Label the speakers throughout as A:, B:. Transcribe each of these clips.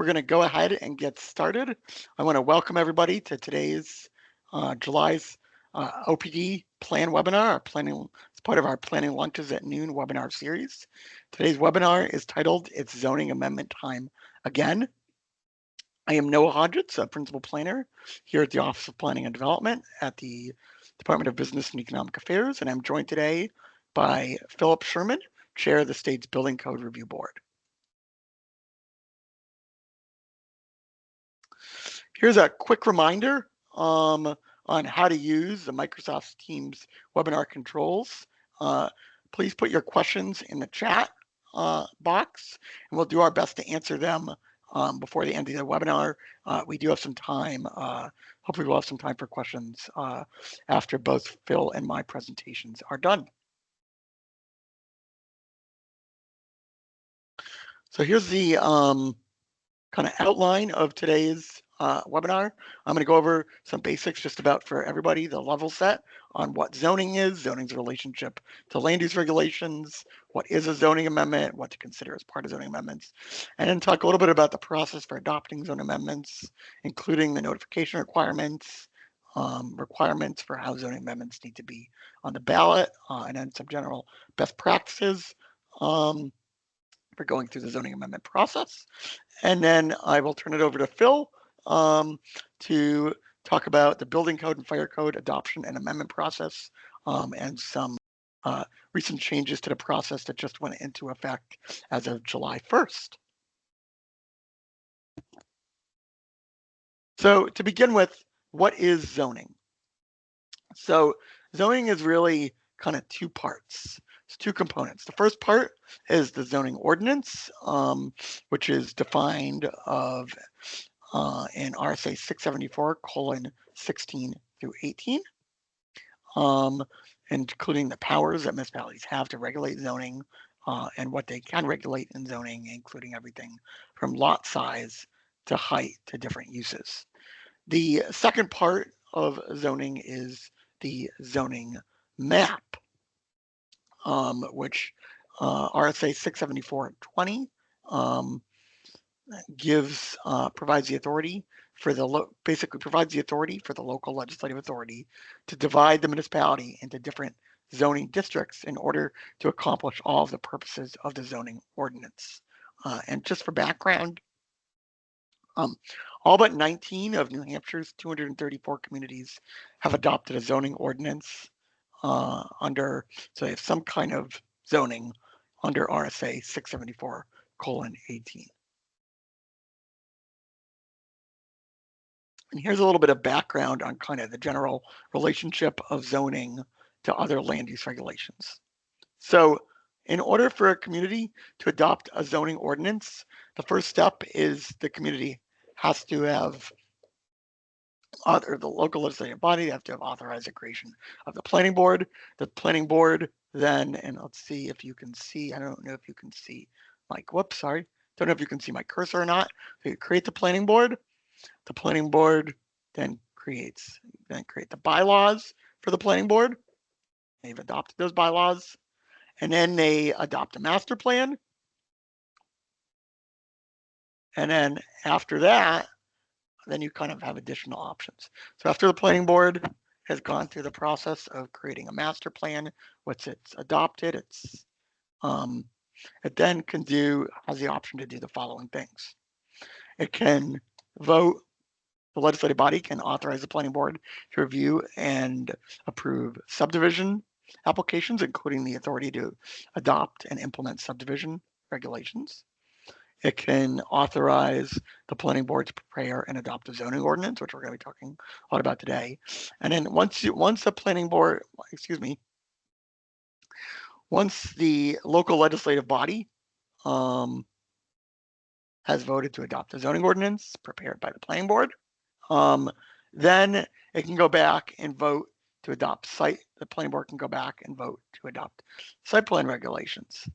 A: we're going to go ahead and get started. I want to welcome everybody to today's July's OPD plan webinar, it's part of our Planning Lunches at Noon webinar series. Today's webinar is titled It's Zoning Amendment Time Again. I am Noah Hodgetts, a principal planner here at the Office of Planning and Development at the Department of Business and Economic Affairs, and I'm joined today by Philip Sherman, Chair of the state's Building Code Review Board. Here's a quick reminder on how to use the Microsoft Teams webinar controls. Please put your questions in the chat box, and we'll do our best to answer them before the end of the webinar. We do have some time. Hopefully we'll have some time for questions after both Phil and my presentations are done. So here's the kind of outline of today's webinar. I'm going to go over some basics just about for everybody, the level set on what zoning is, zoning's relationship to land use regulations, what is a zoning amendment, what to consider as part of zoning amendments, and then talk a little bit about the process for adopting zoning amendments, including the notification requirements, requirements for how zoning amendments need to be on the ballot, and then some general best practices for going through the zoning amendment process. And then I will turn it over to Phil to talk about the building code and fire code adoption and amendment process and some recent changes to the process that just went into effect as of July 1st. So to begin with, what is zoning? So zoning is really kind of two parts. It's two components. The first part is the zoning ordinance, which is defined in RSA 674:16 through 18, including the powers that municipalities have to regulate zoning and what they can regulate in zoning, including everything from lot size to height to different uses. The second part of zoning is the zoning map, which RSA 674:20 provides the authority for basically provides the authority for the local legislative authority to divide the municipality into different zoning districts in order to accomplish all of the purposes of the zoning ordinance. And just for background, all but 19 of New Hampshire's 234 communities have adopted a zoning ordinance so they have some kind of zoning under RSA 674:18. And here's a little bit of background on kind of the general relationship of zoning to other land use regulations. So in order for a community to adopt a zoning ordinance, the first step is the community has to have, or the local legislative body have to have authorized the creation of the planning board. The planning board then, and let's see if you can see, I don't know if you can see don't know if you can see my cursor or not. So you create the planning board. The planning board then create the bylaws for the planning board. They've adopted those bylaws, and then they adopt a master plan. And then after that, then you kind of have additional options. So after the planning board has gone through the process of creating a master plan, once it's adopted, it then has the option to do the following things. It can vote. The legislative body can authorize the planning board to review and approve subdivision applications, including the authority to adopt and implement subdivision regulations. It can authorize the planning board to prepare and adopt a zoning ordinance, which we're going to be talking a lot about today. And then once the planning board, once the local legislative body has voted to adopt a zoning ordinance prepared by the planning board, then it can go back and vote to adopt the planning board can go back and vote to adopt site plan regulations.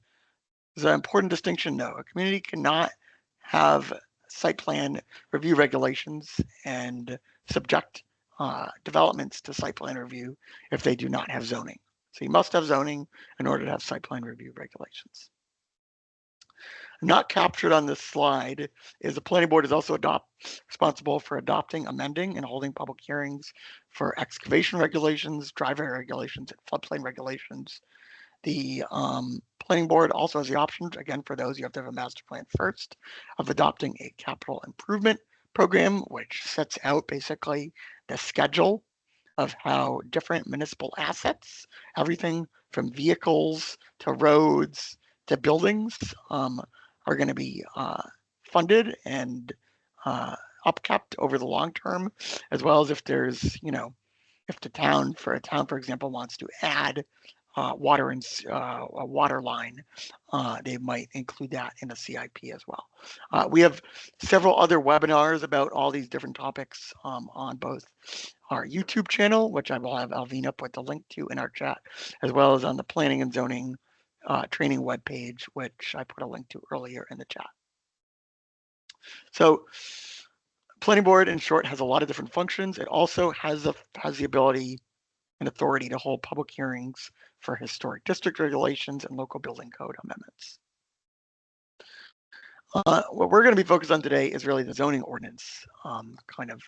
A: There's an important distinction though. A community cannot have site plan review regulations and subject developments to site plan review if they do not have zoning. So you must have zoning in order to have site plan review regulations. Not captured on this slide is the planning board is also responsible for adopting, amending, and holding public hearings for excavation regulations, driveway regulations, and floodplain regulations. The planning board also has the option, again, for those you have to have a master plan first, of adopting a capital improvement program, which sets out basically the schedule of how different municipal assets, everything from vehicles to roads to buildings, are going to be funded and upkept over the long term, as well as if there's, if the town, for example, wants to add water and a water line, they might include that in a CIP as well. We have several other webinars about all these different topics on both our YouTube channel, which I will have Alvina put the link to in our chat, as well as on the planning and zoning training webpage, which I put a link to earlier in the chat. So planning board, in short, has a lot of different functions. It also has the ability and authority to hold public hearings for historic district regulations and local building code amendments. What we're going to be focused on today is really the zoning ordinance kind of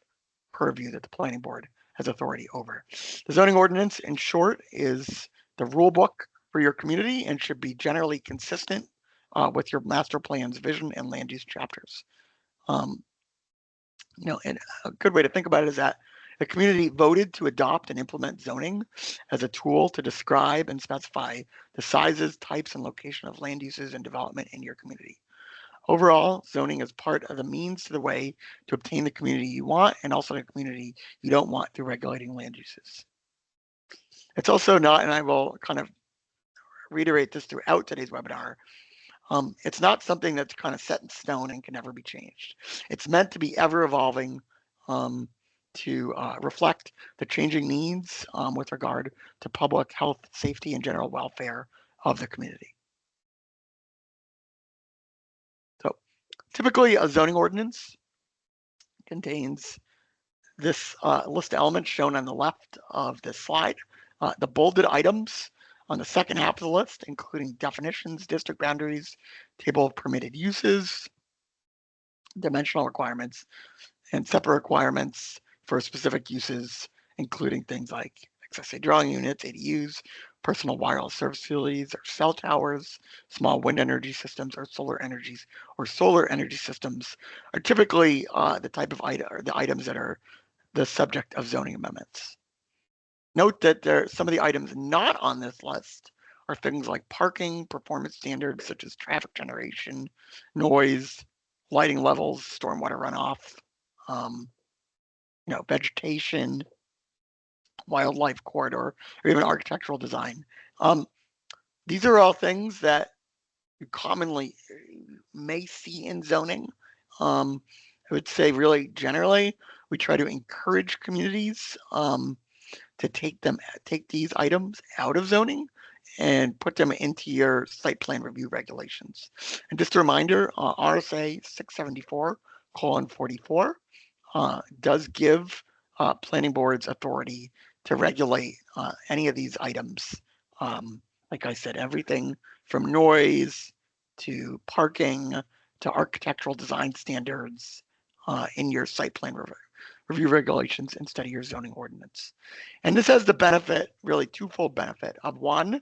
A: purview that the planning board has authority over. The zoning ordinance, in short, is the rule book for your community and should be generally consistent with your master plan's vision and land use chapters. And a good way to think about it is that the community voted to adopt and implement zoning as a tool to describe and specify the sizes, types, and location of land uses and development in your community. Overall, zoning is part of the means to the way to obtain the community you want and also the community you don't want through regulating land uses. It's also not, and I will kind of reiterate this throughout today's webinar, it's not something that's kind of set in stone and can never be changed. It's meant to be ever evolving to reflect the changing needs with regard to public health, safety, and general welfare of the community. So typically a zoning ordinance contains this list of elements shown on the left of this slide. The bolded items on the second half of the list, including definitions, district boundaries, table of permitted uses, dimensional requirements, and separate requirements for specific uses, including things like accessory dwelling units, ADUs, personal wireless service facilities, or cell towers, small wind energy systems, or solar energy systems are typically the type of item or the items that are the subject of zoning amendments. Note that some of the items not on this list are things like parking, performance standards such as traffic generation, noise, lighting levels, stormwater runoff, vegetation, wildlife corridor, or even architectural design. These are all things that you commonly may see in zoning. I would say really generally, we try to encourage communities to take these items out of zoning and put them into your site plan review regulations. And just a reminder, RSA 674:44 does give planning boards authority to regulate any of these items. Like I said, everything from noise to parking to architectural design standards in your site plan review regulations instead of your zoning ordinance. And this has the benefit, really twofold benefit of one,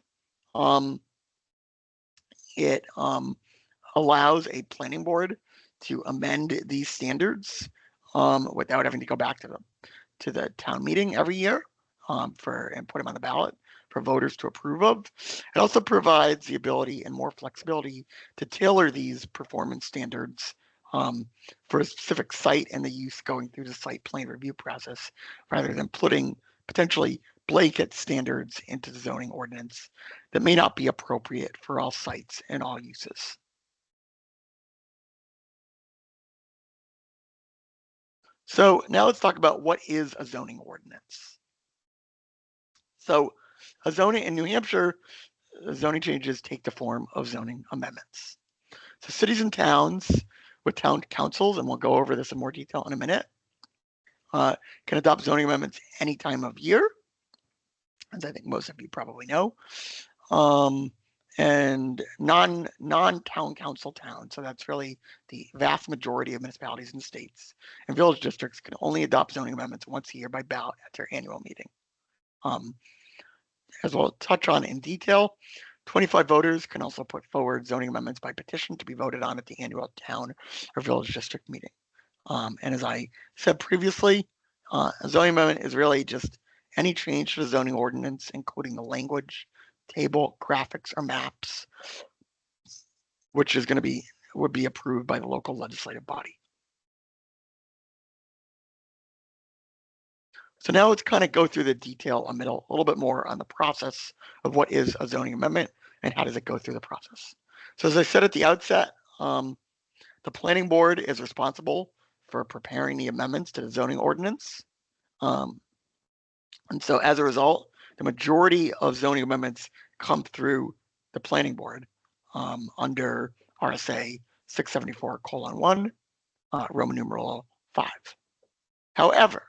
A: it allows a planning board to amend these standards without having to go back to the town meeting every year and put them on the ballot for voters to approve of. It also provides the ability and more flexibility to tailor these performance standards for a specific site and the use going through the site plan review process, rather than putting potentially blanket standards into the zoning ordinance that may not be appropriate for all sites and all uses. So now let's talk about what is a zoning ordinance. So a zoning in New Hampshire, zoning changes take the form of zoning amendments. So cities and towns with town councils, and we'll go over this in more detail in a minute, can adopt zoning amendments any time of year, as I think most of you probably know. and non-town council towns. So that's really the vast majority of municipalities and states. And village districts can only adopt zoning amendments once a year by ballot at their annual meeting. As we'll touch on in detail, 25 voters can also put forward zoning amendments by petition to be voted on at the annual town or village district meeting. And as I said previously, a zoning amendment is really just any change to the zoning ordinance, including the language, table, graphics, or maps, which is going to would be approved by the local legislative body. So now let's kind of go through the detail a little bit more on the process of what is a zoning amendment and how does it go through the process. So as I said at the outset, the planning board is responsible for preparing the amendments to the zoning ordinance. And so as a result, the majority of zoning amendments come through the planning board under RSA 674:1, Roman numeral 5. However,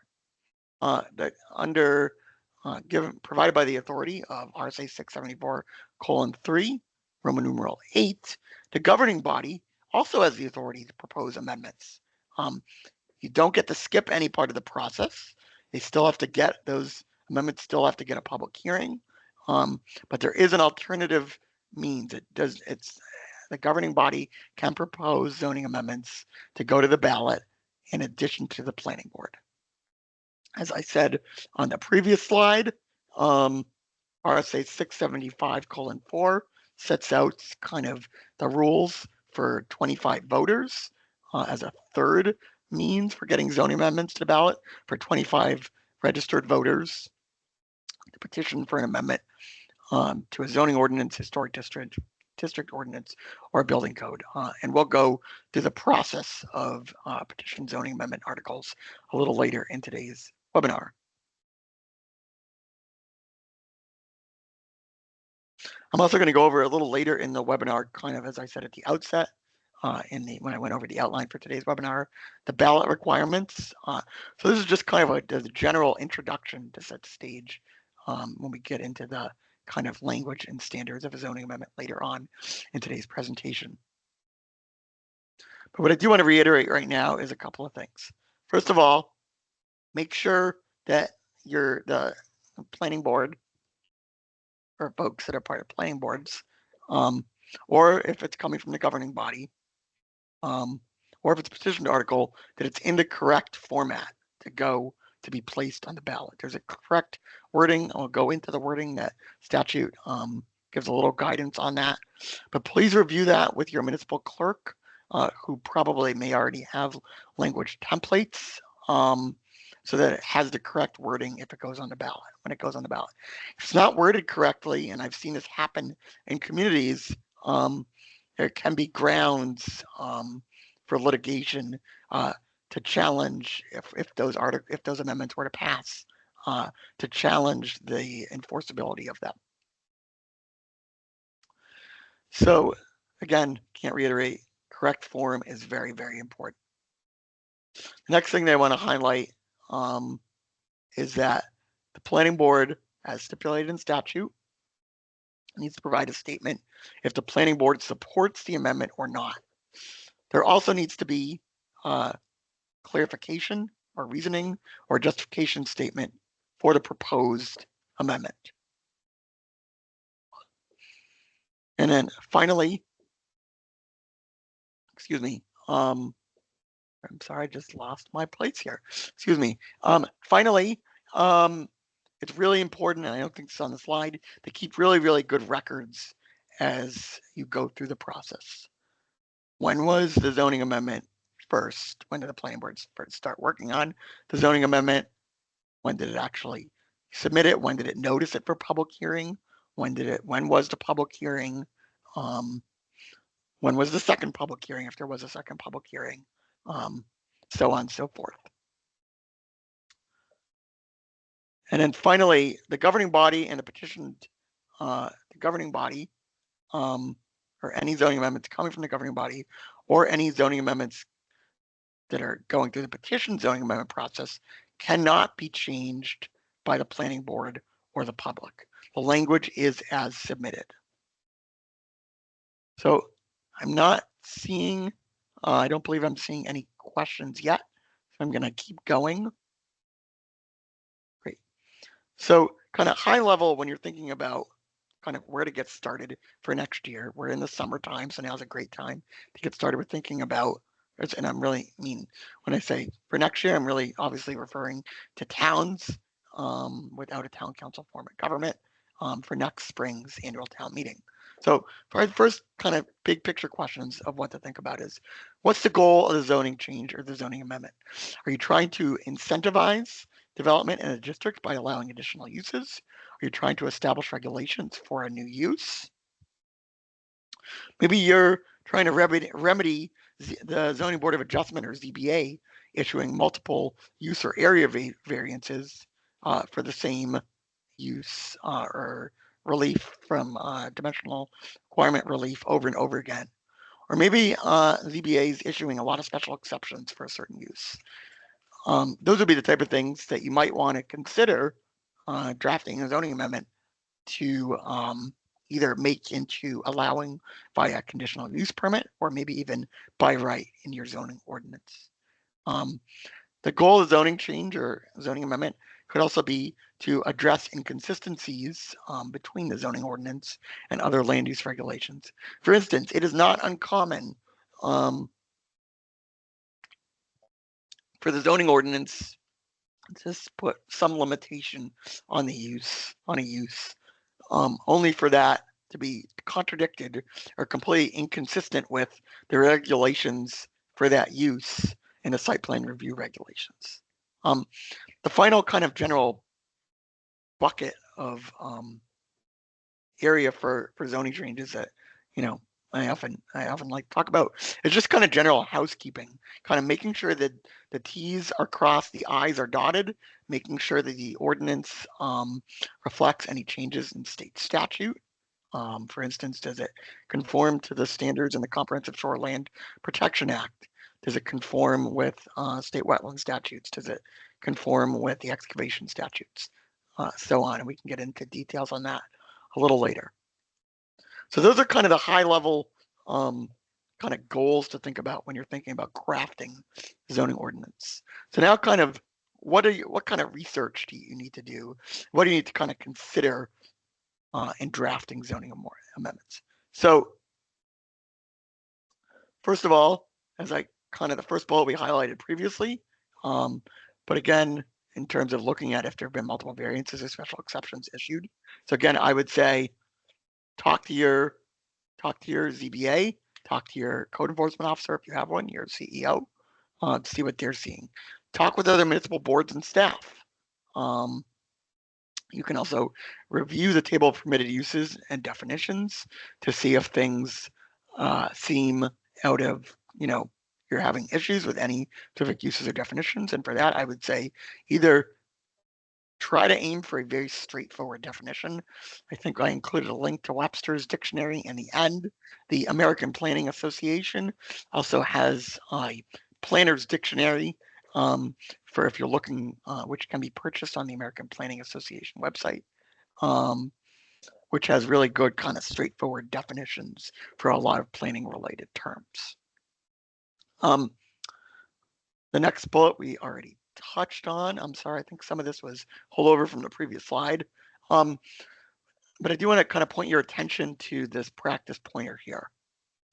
A: provided by the authority of RSA 674:3, Roman numeral 8, the governing body also has the authority to propose amendments. You don't get to skip any part of the process. They still have to get those amendments, still have to get a public hearing. But there is an alternative means. The governing body can propose zoning amendments to go to the ballot in addition to the planning board. As I said on the previous slide, RSA 675:4 sets out kind of the rules for 25 voters as a third means for getting zoning amendments to the ballot. For 25 registered voters to petition for an amendment to a zoning ordinance, historic district ordinance, or a building code. And we'll go through the process of petition zoning amendment articles a little later in today's webinar. I'm also going to go over a little later in the webinar, kind of as I said at the outset, when I went over the outline for today's webinar, the ballot requirements. So this is just kind of a general introduction to set the stage when we get into the kind of language and standards of a zoning amendment later on in today's presentation. But what I do want to reiterate right now is a couple of things. First of all, make sure that the planning board or folks that are part of planning boards, or if it's coming from the governing body, or if it's a petition article, that it's in the correct format to be placed on the ballot. There's a correct wording. I'll go into the wording. That statute gives a little guidance on that. But please review that with your municipal clerk, who probably may already have language templates, so that it has the correct wording if it goes on the ballot, when it goes on the ballot. If it's not worded correctly, and I've seen this happen in communities, there can be grounds for litigation to challenge if those amendments were to pass, to challenge the enforceability of them. So again, can't reiterate, correct form is very, very important. The next thing that I want to highlight is that the planning board, as stipulated in statute, needs to provide a statement if the planning board supports the amendment or not. There also needs to be clarification or reasoning or justification statement for the proposed amendment. And then finally, excuse me, I'm sorry, I just lost my place here. Excuse me. Finally, it's really important, and I don't think it's on the slide, to keep really, really good records as you go through the process. When was the zoning amendment first? When did the planning board first start working on the zoning amendment? When did it actually submit it? When did it notice it for public hearing? When was the public hearing? When was the second public hearing, if there was a second public hearing? So on and so forth. And then finally, the governing body and the petitioned, the governing body, or any zoning amendments coming from the governing body, or any zoning amendments that are going through the petition zoning amendment process, cannot be changed by the planning board or the public. The language is as submitted. So I'm not seeing, I don't believe I'm seeing any questions yet. So I'm going to keep going. Great. So kind of high level when you're thinking about kind of where to get started for next year. We're in the summertime, so now's a great time to get started with thinking about, and I'm really, I mean, when I say for next year, I'm really obviously referring to towns without a town council form of government for next spring's annual town meeting. So for our first kind of big picture questions of what to think about is, what's the goal of the zoning change or the zoning amendment? Are you trying to incentivize development in a district by allowing additional uses? Are you trying to establish regulations for a new use? Maybe you're trying to remedy the Zoning Board of Adjustment or ZBA issuing multiple use or area variances for the same use or relief from dimensional requirement relief over and over again. Or maybe ZBA is issuing a lot of special exceptions for a certain use. Those would be the type of things that you might want to consider drafting a zoning amendment to either make into allowing via conditional use permit or maybe even by right in your zoning ordinance. The goal of zoning change or zoning amendment could also be to address inconsistencies between the zoning ordinance and other land use regulations. For instance, it is not uncommon for the zoning ordinance to put some limitation on the use, on a use, only for that to be contradicted or completely inconsistent with the regulations for that use in the site plan review regulations. The final kind of general bucket of area for zoning changes that, you know, I often like to talk about is just kind of general housekeeping, kind of making sure that the T's are crossed, the I's are dotted, making sure that the ordinance reflects any changes in state statute. For instance, does it conform to the standards in the Comprehensive Shoreland Protection Act? Does it conform with state wetland statutes? Does it conform with the excavation statutes? So on, and we can get into details on that a little later. So those are kind of the high level kind of goals to think about when you're thinking about crafting zoning ordinance. So now kind of what kind of research do you need to do? What do you need to kind of consider in drafting zoning amendments? So first of all, as I kind of the first bullet we highlighted previously, but again, in terms of looking at if there have been multiple variances or special exceptions issued. So again, I would say talk to your ZBA, talk to your code enforcement officer if you have one, your CEO, to see what they're seeing. Talk with other municipal boards and staff. You can also review the table of permitted uses and definitions to see if things seem out of, you're having issues with any specific uses or definitions. And for that, I would say either try to aim for a very straightforward definition. I think I included a link to Webster's dictionary in the end. The American Planning Association also has a planner's dictionary for if you're looking, which can be purchased on the American Planning Association website, which has really good kind of straightforward definitions for a lot of planning related terms. The next bullet we already touched on. I'm sorry, I think some of this was holdover from the previous slide. But I do want to kind of point your attention to this practice pointer here,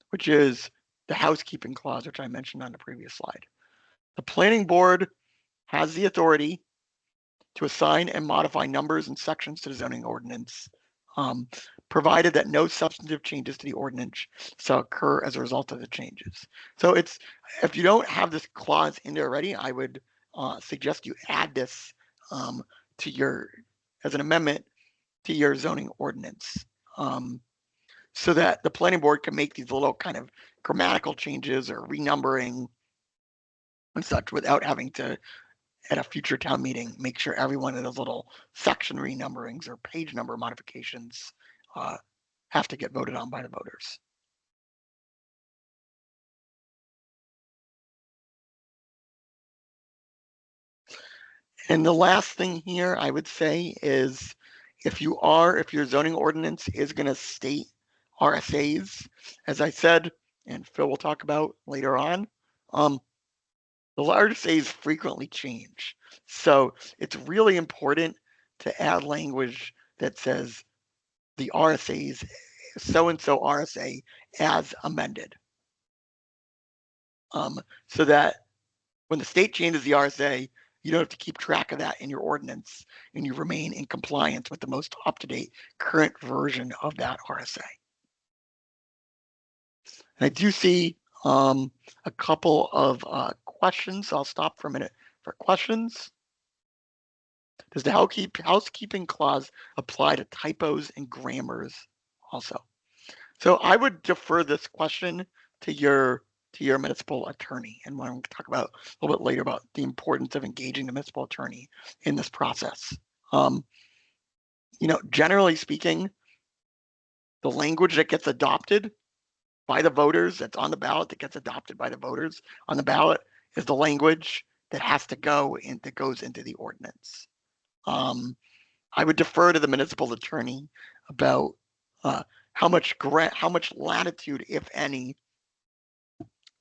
A: which is the housekeeping clause, which I mentioned on the previous slide. The planning board has the authority to assign and modify numbers and sections to the zoning ordinance, provided that no substantive changes to the ordinance shall occur as a result of the changes. So it's, if you don't have this clause in there already, I would suggest you add this to your, as an amendment to your zoning ordinance, so that the planning board can make these little kind of grammatical changes or renumbering and such without having to, at a future town meeting, make sure every one of those little section renumberings or page number modifications have to get voted on by the voters. And the last thing here I would say is if your zoning ordinance is going to state RSAs, as I said, and Phil will talk about later on, the RSAs frequently change. So it's really important to add language that says the RSAs, so-and-so RSA as amended. So that when the state changes the RSA, you don't have to keep track of that in your ordinance, and you remain in compliance with the most up-to-date current version of that RSA. And I do see a couple of questions. So I'll stop for a minute for questions. Does the housekeeping clause apply to typos and grammars also? So I would defer this question to your municipal attorney, and I'm going to talk about a little bit later about the importance of engaging the municipal attorney in this process. Generally speaking, the language that gets adopted by the voters, that's on the ballot, that gets adopted by the voters on the ballot, is the language that has to go in, that goes into the ordinance. I would defer to the municipal attorney about how much latitude, if any,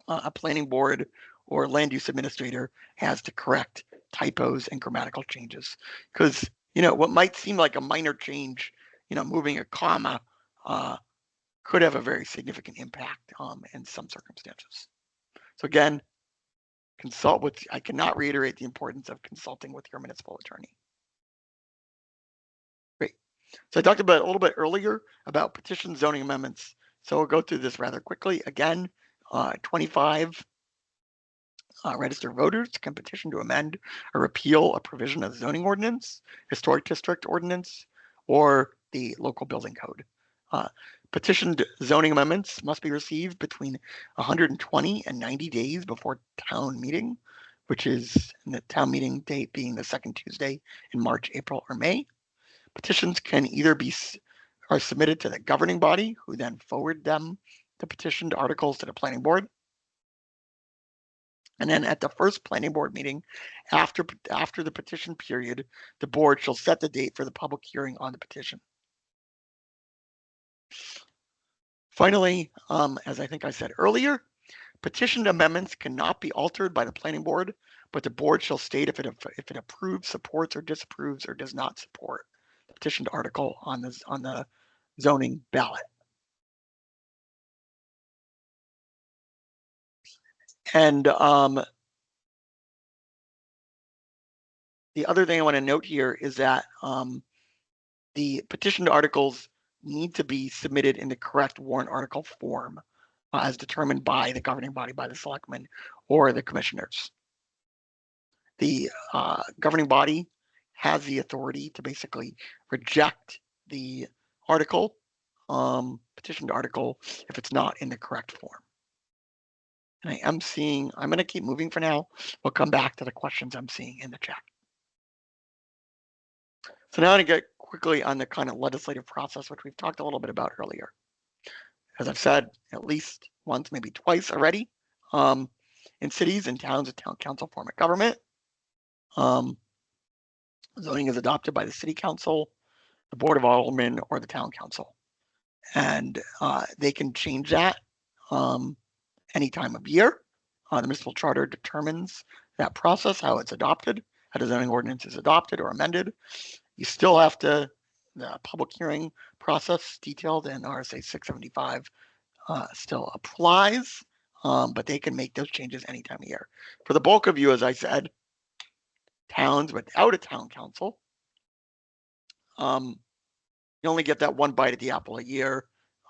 A: a planning board or land use administrator has to correct typos and grammatical changes. Because what might seem like a minor change, moving a comma, could have a very significant impact in some circumstances. So again, I cannot reiterate the importance of consulting with your municipal attorney. Great. So I talked about a little bit earlier about petition zoning amendments. So we'll go through this rather quickly. Again, 25 registered voters can petition to amend or repeal a provision of the zoning ordinance, historic district ordinance, or the local building code. Petitioned zoning amendments must be received between 120 and 90 days before town meeting, which is the town meeting date being the second Tuesday in March, April, or May. Petitions can either are submitted to the governing body, who then forward them, the petitioned articles, to the planning board. And then at the first planning board meeting, after the petition period, the board shall set the date for the public hearing on the petition. Finally, as I think I said earlier, petitioned amendments cannot be altered by the planning board, but the board shall state if it approves, supports, or disapproves, or does not support the petitioned article on the zoning ballot. And the other thing I want to note here is that the petitioned articles need to be submitted in the correct warrant article form as determined by the governing body, by the selectmen or the commissioners. The governing body has the authority to basically reject the article, petitioned article, if it's not in the correct form. And I'm going to keep moving for now. We'll come back to the questions I'm seeing in the chat. So now I'm going to get quickly on the kind of legislative process, which we've talked a little bit about earlier. As I've said at least once, maybe twice already, in cities and towns, a town council form of government. Zoning is adopted by the city council, the board of aldermen, or the town council. And they can change that any time of year. The municipal charter determines that process, how it's adopted, how the zoning ordinance is adopted or amended. You still have to, the public hearing process detailed in RSA 675 still applies, but they can make those changes any time of year. For the bulk of you, as I said, towns without a town council, you only get that one bite at the apple a year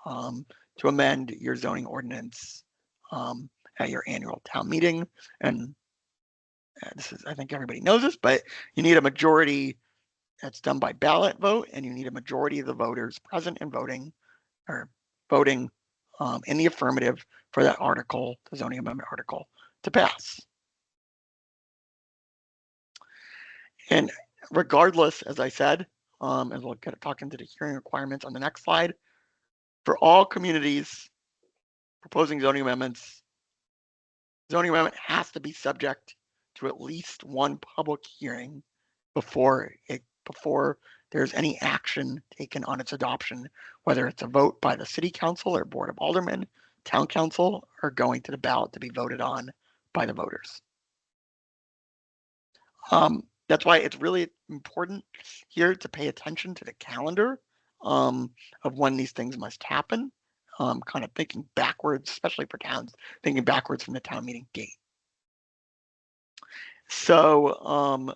A: to amend your zoning ordinance at your annual town meeting. And this is, I think everybody knows this, but you need a majority. That's done by ballot vote, and you need a majority of the voters present and voting in the affirmative for that article, the zoning amendment article, to pass. And regardless, as I said, as we'll get talk into the hearing requirements on the next slide, for all communities proposing zoning amendments, zoning amendment has to be subject to at least one public hearing before there's any action taken on its adoption, whether it's a vote by the city council or board of aldermen, town council, or going to the ballot to be voted on by the voters. That's why it's really important here to pay attention to the calendar of when these things must happen, kind of thinking backwards, especially for towns, thinking backwards from the town meeting date. So,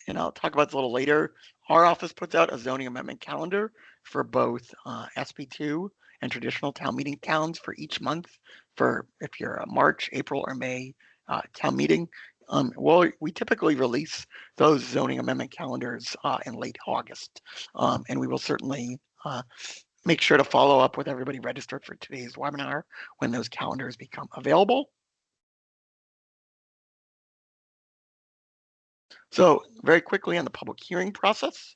A: and I'll talk about this a little later. Our office puts out a zoning amendment calendar for both SB2 and traditional town meeting towns for each month for if you're a March, April, or May town meeting. Well, we typically release those zoning amendment calendars in late August, and we will certainly make sure to follow up with everybody registered for today's webinar when those calendars become available. So very quickly on the public hearing process,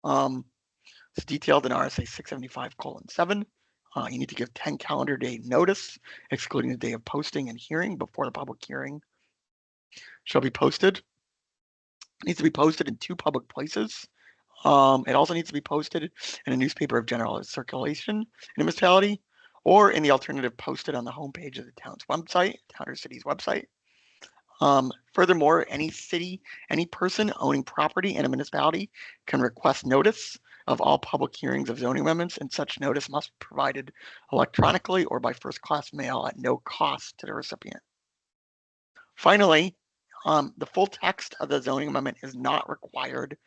A: it's detailed in RSA 675:7. You need to give 10 calendar day notice, excluding the day of posting and hearing before the public hearing shall be posted. It needs to be posted in 2 public places. It also needs to be posted in a newspaper of general circulation in a municipality, or in the alternative posted on the homepage of the town's website, town or city's website. Furthermore, any city, any person owning property in a municipality can request notice of all public hearings of zoning amendments, and such notice must be provided electronically or by first-class mail at no cost to the recipient. Finally, the full text of the zoning amendment is not required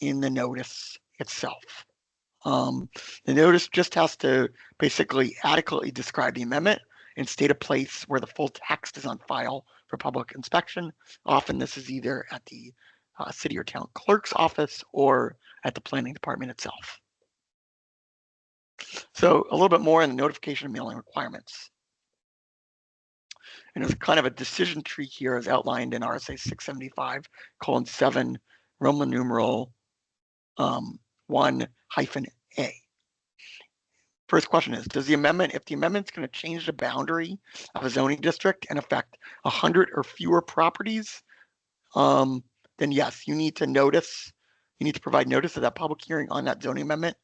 A: in the notice itself. The notice just has to basically adequately describe the amendment and state a place where the full text is on file for public inspection. Often this is either at the city or town clerk's office or at the planning department itself. So a little bit more on the notification and mailing requirements. And there's kind of a decision tree here as outlined in RSA 675:7, Roman numeral 1-A. First question is, if the amendment's going to change the boundary of a zoning district and affect 100 or fewer properties, then yes, you need to provide notice of that public hearing on that zoning amendment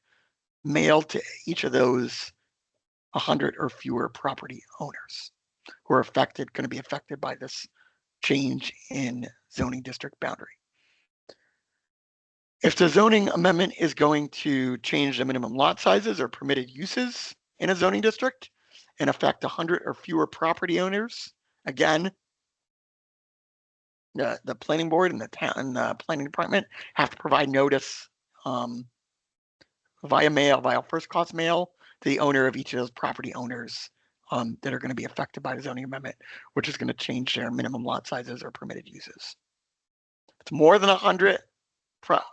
A: mailed to each of those 100 or fewer property owners who are going to be affected by this change in zoning district boundary. If the zoning amendment is going to change the minimum lot sizes or permitted uses in a zoning district and affect 100 or fewer property owners, again, the planning board and the town and the planning department have to provide notice via first-class mail to the owner of each of those property owners that are going to be affected by the zoning amendment, which is going to change their minimum lot sizes or permitted uses. If it's more than 100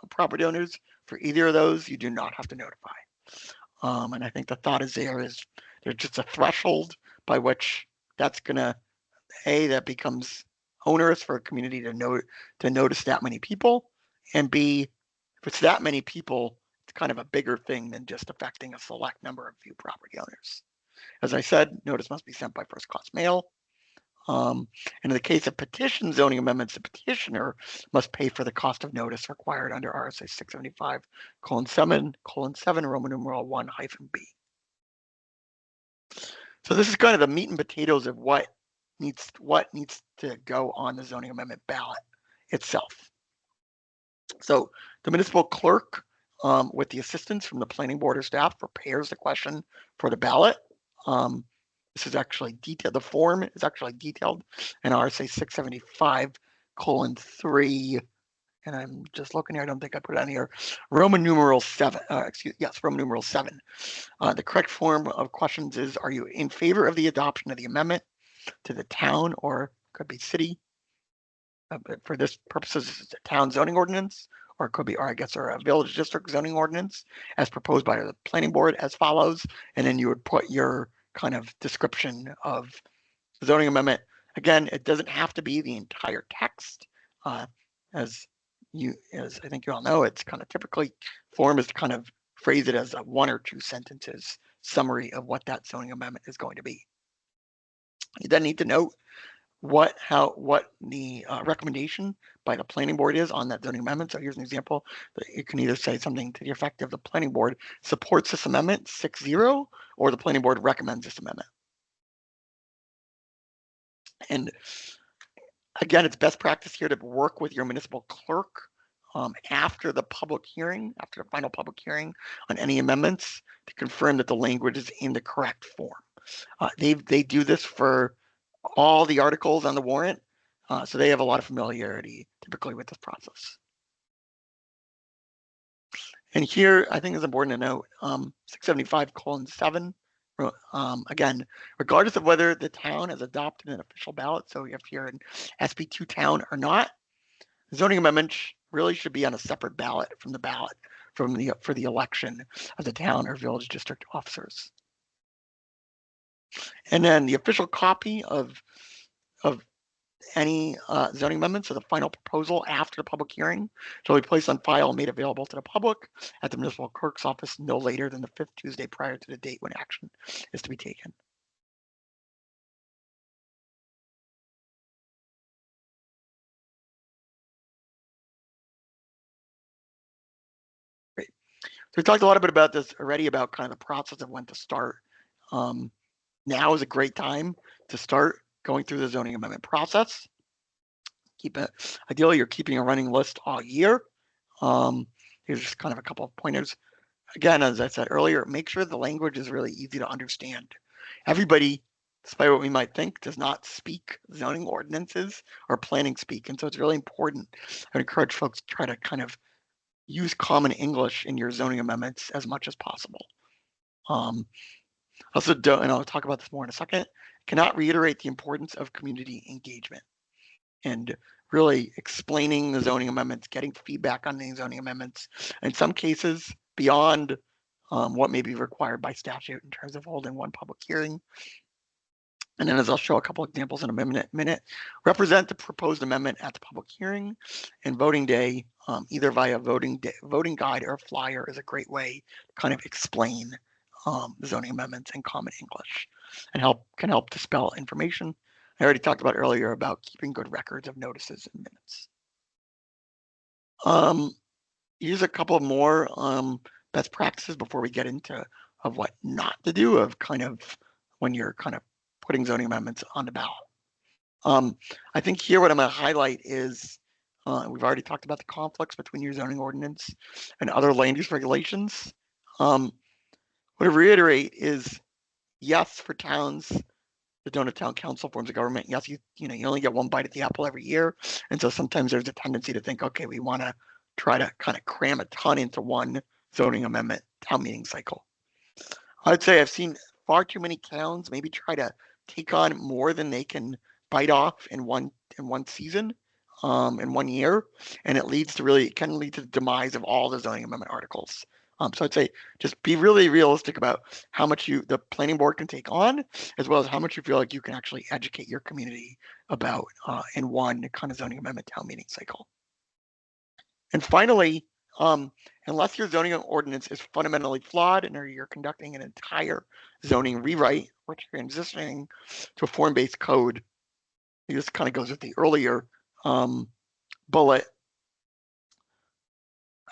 A: property owners for either of those, you do not have to notify. And I think the thought is there's just a threshold by which that's gonna, that becomes onerous for a community to notice that many people, and B, if it's that many people, it's kind of a bigger thing than just affecting a select number of few property owners. As I said, notice must be sent by first-class mail. And in the case of petition zoning amendments, the petitioner must pay for the cost of notice required under RSA 675:7, Roman numeral 1-B. So this is kind of the meat and potatoes of what needs to go on the zoning amendment ballot itself. So the municipal clerk, with the assistance from the planning board or staff, prepares the question for the ballot. This is actually detailed. The form is actually detailed in RSA 675:3, and I'm just looking here. I don't think I put it on here. Roman numeral 7. Roman numeral 7. The correct form of questions is: are you in favor of the adoption of the amendment to the town, or could be city? But for this purposes, it's a town zoning ordinance, or it could be, or a village district zoning ordinance as proposed by the planning board as follows, and then you would put your kind of description of zoning amendment. Again, it doesn't have to be the entire text. As I think you all know, it's kind of typically form is to kind of phrase it as a 1 or 2 sentences summary of what that zoning amendment is going to be. You then need to note what the recommendation by the planning board is on that zoning amendment. So here's an example that you can either say something to the effect of the planning board supports this amendment 6-0, or the planning board recommends this amendment. And again, it's best practice here to work with your municipal clerk after the public hearing, after the final public hearing on any amendments, to confirm that the language is in the correct form. They do this for all the articles on the warrant, so they have a lot of familiarity typically with this process. And here, I think it's important to note 675:7. Again, regardless of whether the town has adopted an official ballot, so if you're an SB2 town or not, zoning amendments really should be on a separate ballot from the ballot for the election of the town or village district officers. And then the official copy of any zoning amendments or the final proposal after the public hearing shall be placed on file and made available to the public at the municipal clerk's office no later than the 5th Tuesday prior to the date when action is to be taken. Great. So we talked a lot bit about this already, about kind of the process of when to start. Now is a great time to start going through the zoning amendment process. Ideally, you're keeping a running list all year. Here's just kind of a couple of pointers. Again, as I said earlier, make sure the language is really easy to understand. Everybody, despite what we might think, does not speak zoning ordinances or planning speak. And so it's really important. I would encourage folks to try to kind of use common English in your zoning amendments as much as possible. Also, and I'll talk about this more in a second, cannot reiterate the importance of community engagement and really explaining the zoning amendments, getting feedback on the zoning amendments, in some cases beyond what may be required by statute in terms of holding one public hearing. And then, as I'll show a couple examples in a minute, represent the proposed amendment at the public hearing, and voting day, either via voting guide or flyer, is a great way to kind of explain the zoning amendments in common English and can help dispel information. I already talked about earlier about keeping good records of notices and minutes. Here's a couple more best practices before we get into of what not to do, of kind of when you're kind of putting zoning amendments on the ballot. I think here what I'm going to highlight is we've already talked about the conflicts between your zoning ordinance and other land use regulations. What I reiterate is, yes, for towns that don't have town council forms of government, yes, you only get one bite at the apple every year, and so sometimes there's a tendency to think, okay, we want to try to kind of cram a ton into one zoning amendment town meeting cycle. I'd say I've seen far too many towns maybe try to take on more than they can bite off in one season, in 1 year, and it can lead to the demise of all the zoning amendment articles. So I'd say just be really realistic about how much the planning board can take on, as well as how much you feel like you can actually educate your community about in one kind of zoning amendment town meeting cycle. And finally, unless your zoning ordinance is fundamentally flawed and you're conducting an entire zoning rewrite or transitioning to a form-based code, this kind of goes with the earlier bullet.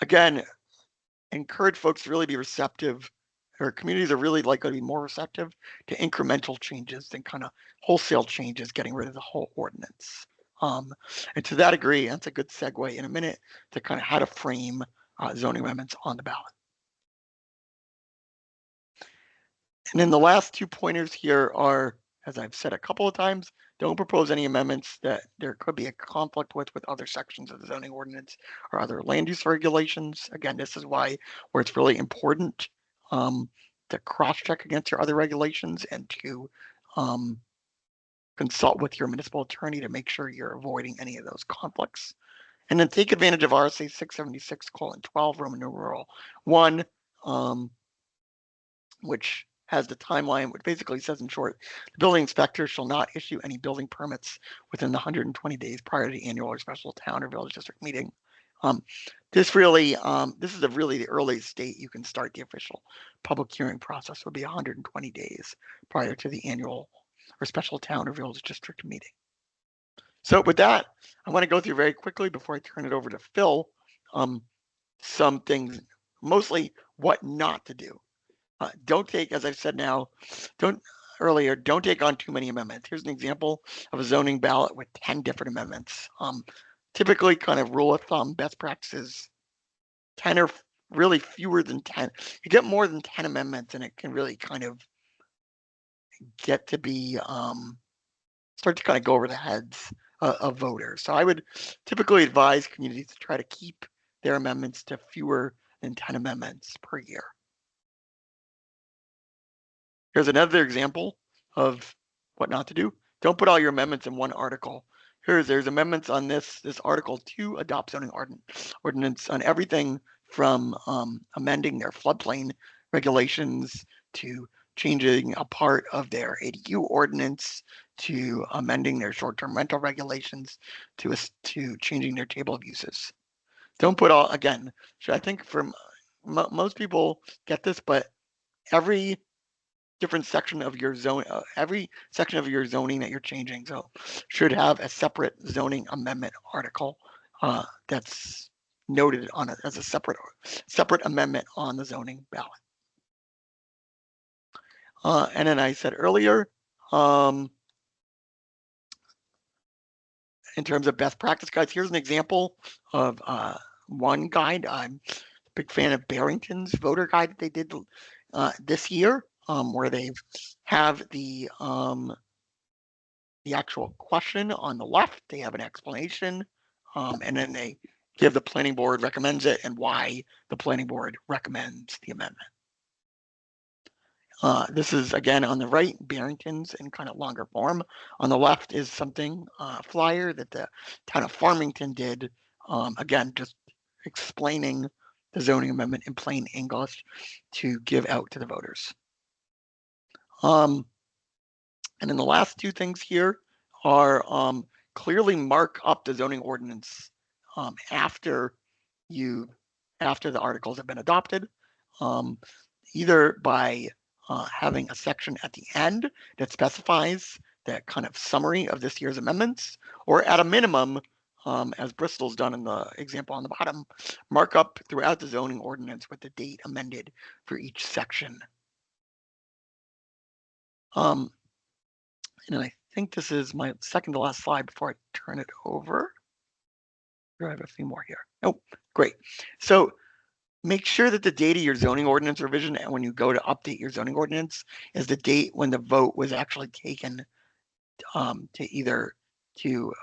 A: Again, encourage folks to really be receptive, or communities are really likely to be more receptive to incremental changes than kind of wholesale changes, getting rid of the whole ordinance. And to that degree, that's a good segue in a minute to kind of how to frame zoning amendments on the ballot. And then the last 2 pointers here are, as I've said a couple of times, don't propose any amendments that there could be a conflict with other sections of the zoning ordinance or other land use regulations. Again, this is where it's really important to cross-check against your other regulations and to consult with your municipal attorney to make sure you're avoiding any of those conflicts. And then take advantage of RSA 676:12, Roman numeral 1, which has the timeline, which basically says, in short, the building inspector shall not issue any building permits within the 120 days prior to the annual or special town or village district meeting. This is really the earliest date you can start the official public hearing process, would be 120 days prior to the annual or special town or village district meeting. So with that, I want to go through very quickly before I turn it over to Phil, some things, mostly what not to do. Don't take, as I've said now, don't take on too many amendments. Here's an example of a zoning ballot with 10 different amendments. Typically, kind of rule of thumb, best practices, 10 or really fewer than 10. You get more than 10 amendments, and it can really kind of get to be start to kind of go over the heads of voters. So I would typically advise communities to try to keep their amendments to fewer than 10 amendments per year. Here's another example of what not to do. Don't put all your amendments in one article. There's amendments on this article to adopt zoning ordinance on everything from amending their floodplain regulations to changing a part of their ADU ordinance to amending their short-term rental regulations to changing their table of uses. Don't put all, again, I think from most people get this, but every different section of your zone, every section of your zoning that you're changing, so should have a separate zoning amendment article that's noted on it as a separate amendment on the zoning ballot. And then I said earlier, in terms of best practice guides, here's an example of one guide. I'm a big fan of Barrington's voter guide that they did this year, where they have the actual question on the left. They have an explanation, and then they give the planning board recommends it and why the planning board recommends the amendment. This is again on the right, Barrington's in kind of longer form. On the left is something flyer that the town of Farmington did. Again, just explaining the zoning amendment in plain English to give out to the voters. And then the last two things here are clearly mark up the zoning ordinance after the articles have been adopted, either by having a section at the end that specifies that kind of summary of this year's amendments, or at a minimum, as Bristol's done in the example on the bottom, mark up throughout the zoning ordinance with the date amended for each section. And I think this is my second to last slide before I turn it over. I have a few more here. Oh, great. So make sure that the date of your zoning ordinance revision, and when you go to update your zoning ordinance, is the date when the vote was actually taken to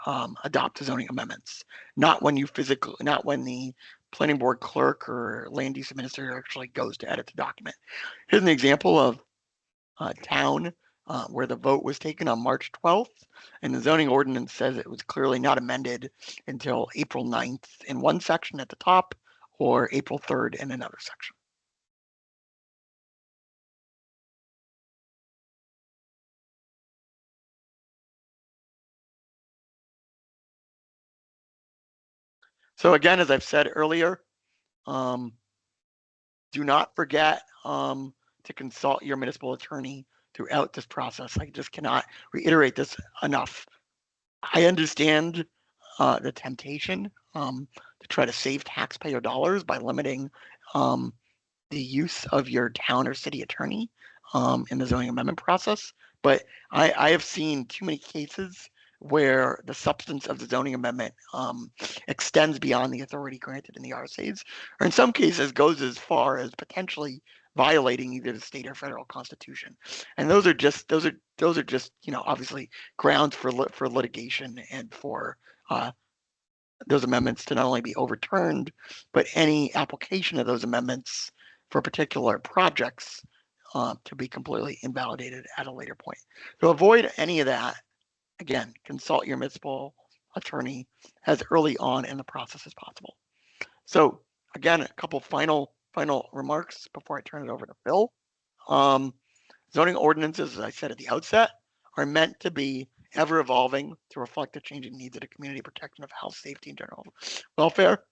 A: adopt the zoning amendments, not when the planning board clerk or land use administrator actually goes to edit the document. Here's an example of a town where the vote was taken on March 12th, and the zoning ordinance says it was clearly not amended until April 9th in one section at the top, or April 3rd in another section. So again, as I've said earlier, do not forget to consult your municipal attorney throughout this process. I just cannot reiterate this enough. I understand the temptation to try to save taxpayer dollars by limiting the use of your town or city attorney in the zoning amendment process. But I have seen too many cases where the substance of the zoning amendment extends beyond the authority granted in the RSAs, or in some cases goes as far as potentially violating either the state or federal constitution. And those are just obviously grounds for litigation and for those amendments to not only be overturned, but any application of those amendments for particular projects to be completely invalidated at a later point. To avoid any of that, again, consult your municipal attorney as early on in the process as possible. So again, a couple final remarks before I turn it over to Phil. Zoning ordinances, as I said at the outset, are meant to be ever evolving to reflect the changing needs of the community, protection of health, safety, and general welfare.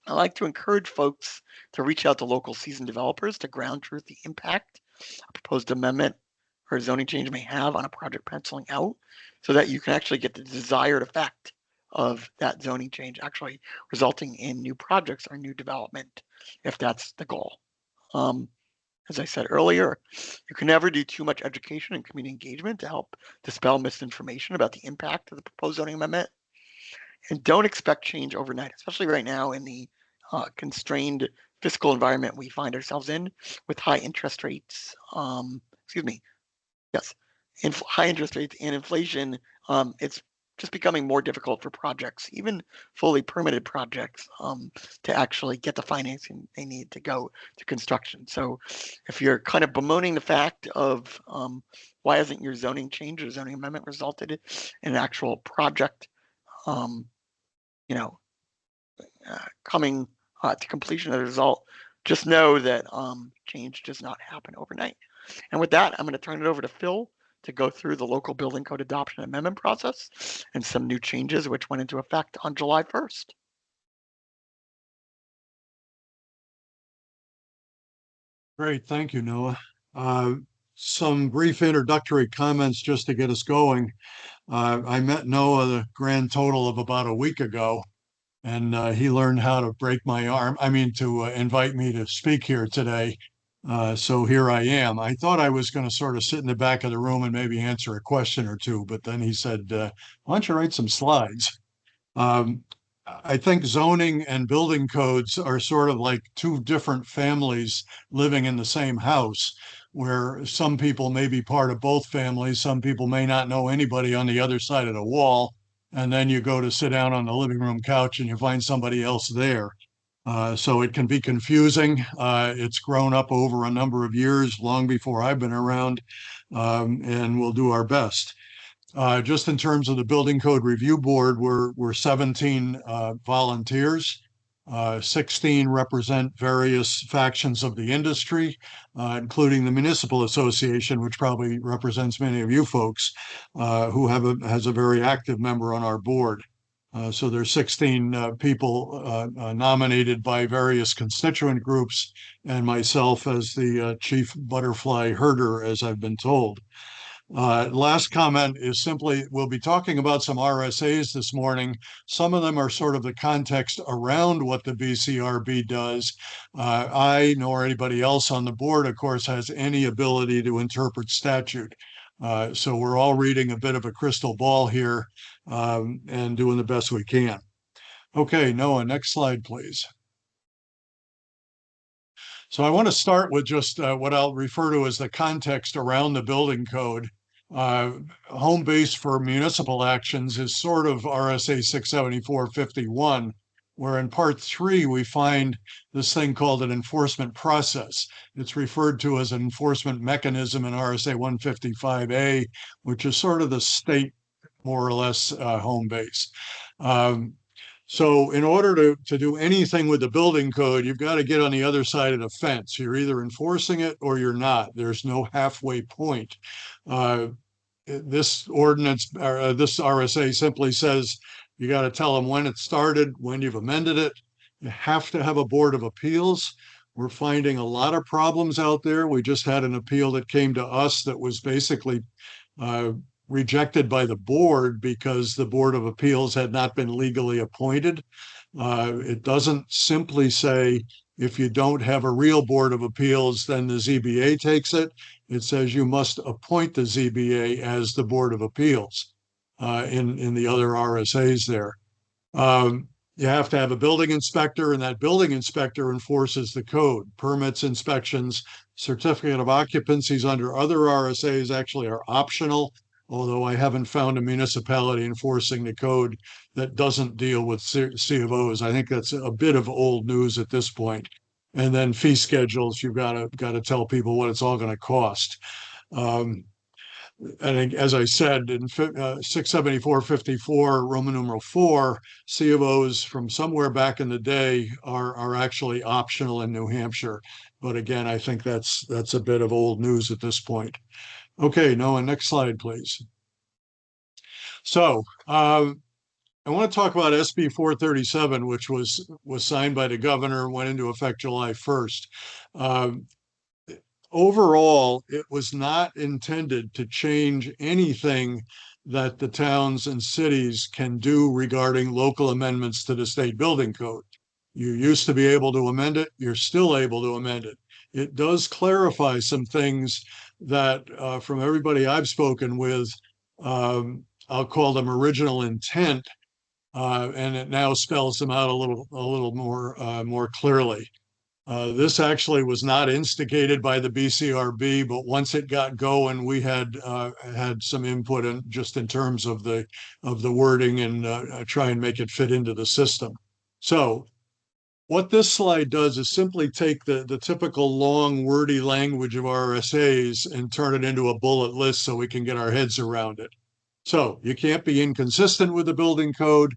A: I like to encourage folks to reach out to local seasoned developers to ground truth the impact a proposed amendment or zoning change may have on a project penciling out. so that you can actually get the desired effect of that zoning change actually resulting in new projects or new development, if that's the goal. As I said earlier, you can never do too much education and community engagement to help dispel misinformation about the impact of the proposed zoning amendment. And don't expect change overnight, especially right now in the constrained fiscal environment we find ourselves in with high interest rates. Excuse me. Yes, high interest rates and inflation. It's just becoming more difficult for projects, even fully permitted projects, to actually get the financing they need to go to construction. So if you're kind of bemoaning the fact of why hasn't your zoning change or zoning amendment resulted in an actual project, you know, coming to completion as a result, just know that change does not happen overnight. And with that, I'm going to turn it over to Phil to go through the local building code adoption amendment process and some new changes which went into effect on July 1st.
B: Great, thank you, Noah. Some brief introductory comments just to get us going. I met Noah the grand total of about a week ago, and he learned how to break my arm. To invite me to speak here today. So here I am. I thought I was going to sort of sit in the back of the room and maybe answer a question or two, but then he said, why don't you write some slides? Um, I think zoning and building codes are sort of like two different families living in the same house, where some people may be part of both families, some people may not know anybody on the other side of the wall. And then you go to sit down on the living room couch and you find somebody else there. So it can be confusing. It's grown up over a number of years, long before I've been around, and we'll do our best. Just in terms of the Building Code Review Board, we're 17 volunteers. 16 represent various factions of the industry, including the Municipal Association, which probably represents many of you folks, who has a very active member on our board. So there's 16 people nominated by various constituent groups, and myself as the chief butterfly herder, as I've been told. Last comment is simply, we'll be talking about some RSAs this morning. Some of them are sort of the context around what the BCRB does. I, nor anybody else on the board, of course, has any ability to interpret statute. So we're all reading a bit of a crystal ball here, and doing the best we can. Okay, Noah, next slide, please. So I want to start with just what I'll refer to as the context around the building code. Home base for municipal actions is sort of RSA 674-51, where in part 3 we find this thing called an enforcement process. It's referred to as an enforcement mechanism in RSA 155A, which is sort of the state, more or less, home base. So in order to do anything with the building code, you've got to get on the other side of the fence. You're either enforcing it or you're not. There's no halfway point. This ordinance, this RSA simply says you got to tell them when it started, when you've amended it. You have to have a board of appeals. We're finding a lot of problems out there. We just had an appeal that came to us that was basically rejected by the board because the Board of Appeals had not been legally appointed. It doesn't simply say if you don't have a real Board of Appeals, then the ZBA takes it. It says you must appoint the ZBA as the Board of Appeals in the other RSAs there. You have to have a building inspector, and that building inspector enforces the code. Permits, inspections, certificate of occupancies under other RSAs actually are optional, although I haven't found a municipality enforcing the code that doesn't deal with C of Os. I think that's a bit of old news at this point. And then fee schedules, you've got to tell people what it's all going to cost. And as I said, in 674-54, Roman numeral 4, C of Os from somewhere back in the day are actually optional in New Hampshire. But again, I think that's a bit of old news at this point. Okay, Noah, next slide, please. So I want to talk about SB 437, which was signed by the governor and went into effect July 1st. Overall, it was not intended to change anything that the towns and cities can do regarding local amendments to the state building code. You used to be able to amend it, you're still able to amend it. It does clarify some things that, from everybody I've spoken with, I'll call them original intent, and it now spells them out a little more clearly. This actually was not instigated by the BCRB, but once it got going, we had some input in just in terms of the wording and try and make it fit into the system. So what this slide does is simply take the typical long, wordy language of RSAs and turn it into a bullet list so we can get our heads around it. So you can't be inconsistent with the building code.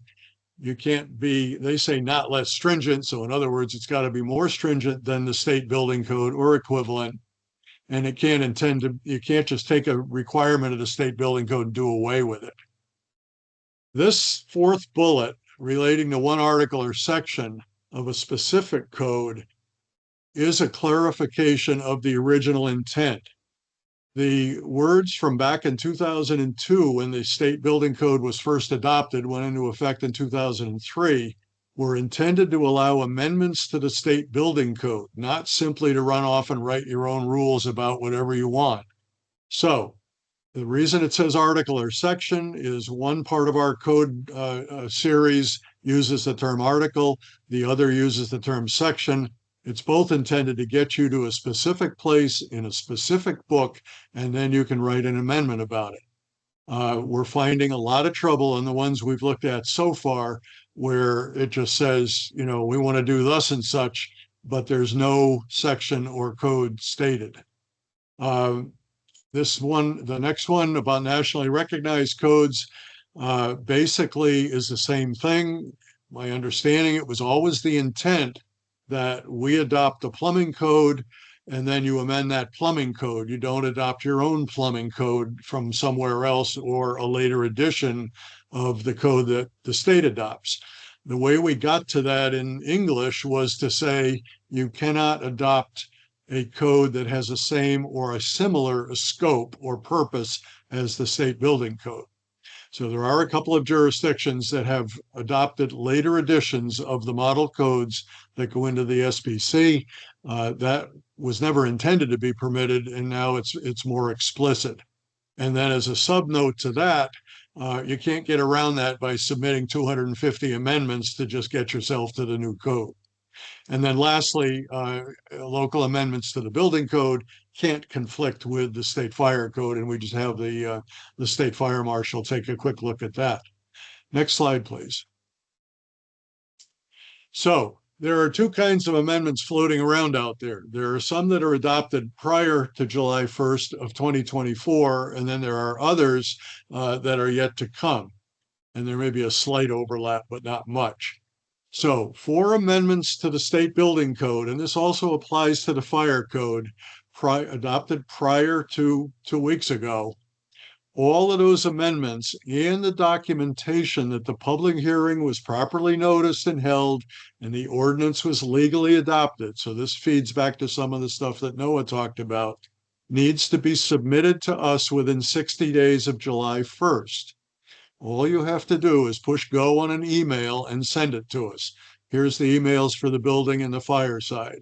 B: You can't be, they say not less stringent. So in other words, it's got to be more stringent than the state building code or equivalent. And you can't just take a requirement of the state building code and do away with it. This fourth bullet relating to one article or section of a specific code is a clarification of the original intent. The words from back in 2002, when the state building code was first adopted, went into effect in 2003, were intended to allow amendments to the state building code, not simply to run off and write your own rules about whatever you want. So the reason it says article or section is one part of our code series uses the term article, the other uses the term section. It's both intended to get you to a specific place in a specific book, and then you can write an amendment about it. We're finding a lot of trouble in the ones we've looked at so far where it just says, we want to do thus and such, but there's no section or code stated. The next one about nationally recognized codes, basically is the same thing. My understanding, it was always the intent that we adopt the plumbing code and then you amend that plumbing code. You don't adopt your own plumbing code from somewhere else or a later edition of the code that the state adopts. The way we got to that in English was to say you cannot adopt a code that has the same or a similar scope or purpose as the state building code. So there are a couple of jurisdictions that have adopted later editions of the model codes that go into the SBC. That was never intended to be permitted, and now it's more explicit. And then as a subnote to that, you can't get around that by submitting 250 amendments to just get yourself to the new code. And then lastly, local amendments to the building code can't conflict with the state fire code, and we just have the state fire marshal take a quick look at that. Next slide, please. So there are two kinds of amendments floating around out there. There are some that are adopted prior to July 1st of 2024, and then there are others that are yet to come. And there may be a slight overlap, but not much. So 4 amendments to the state building code, and this also applies to the fire code, adopted prior to 2 weeks ago. All of those amendments and the documentation that the public hearing was properly noticed and held and the ordinance was legally adopted, so this feeds back to some of the stuff that Noah talked about, needs to be submitted to us within 60 days of July 1st. All you have to do is push go on an email and send it to us. Here's the emails for the building and the fire side.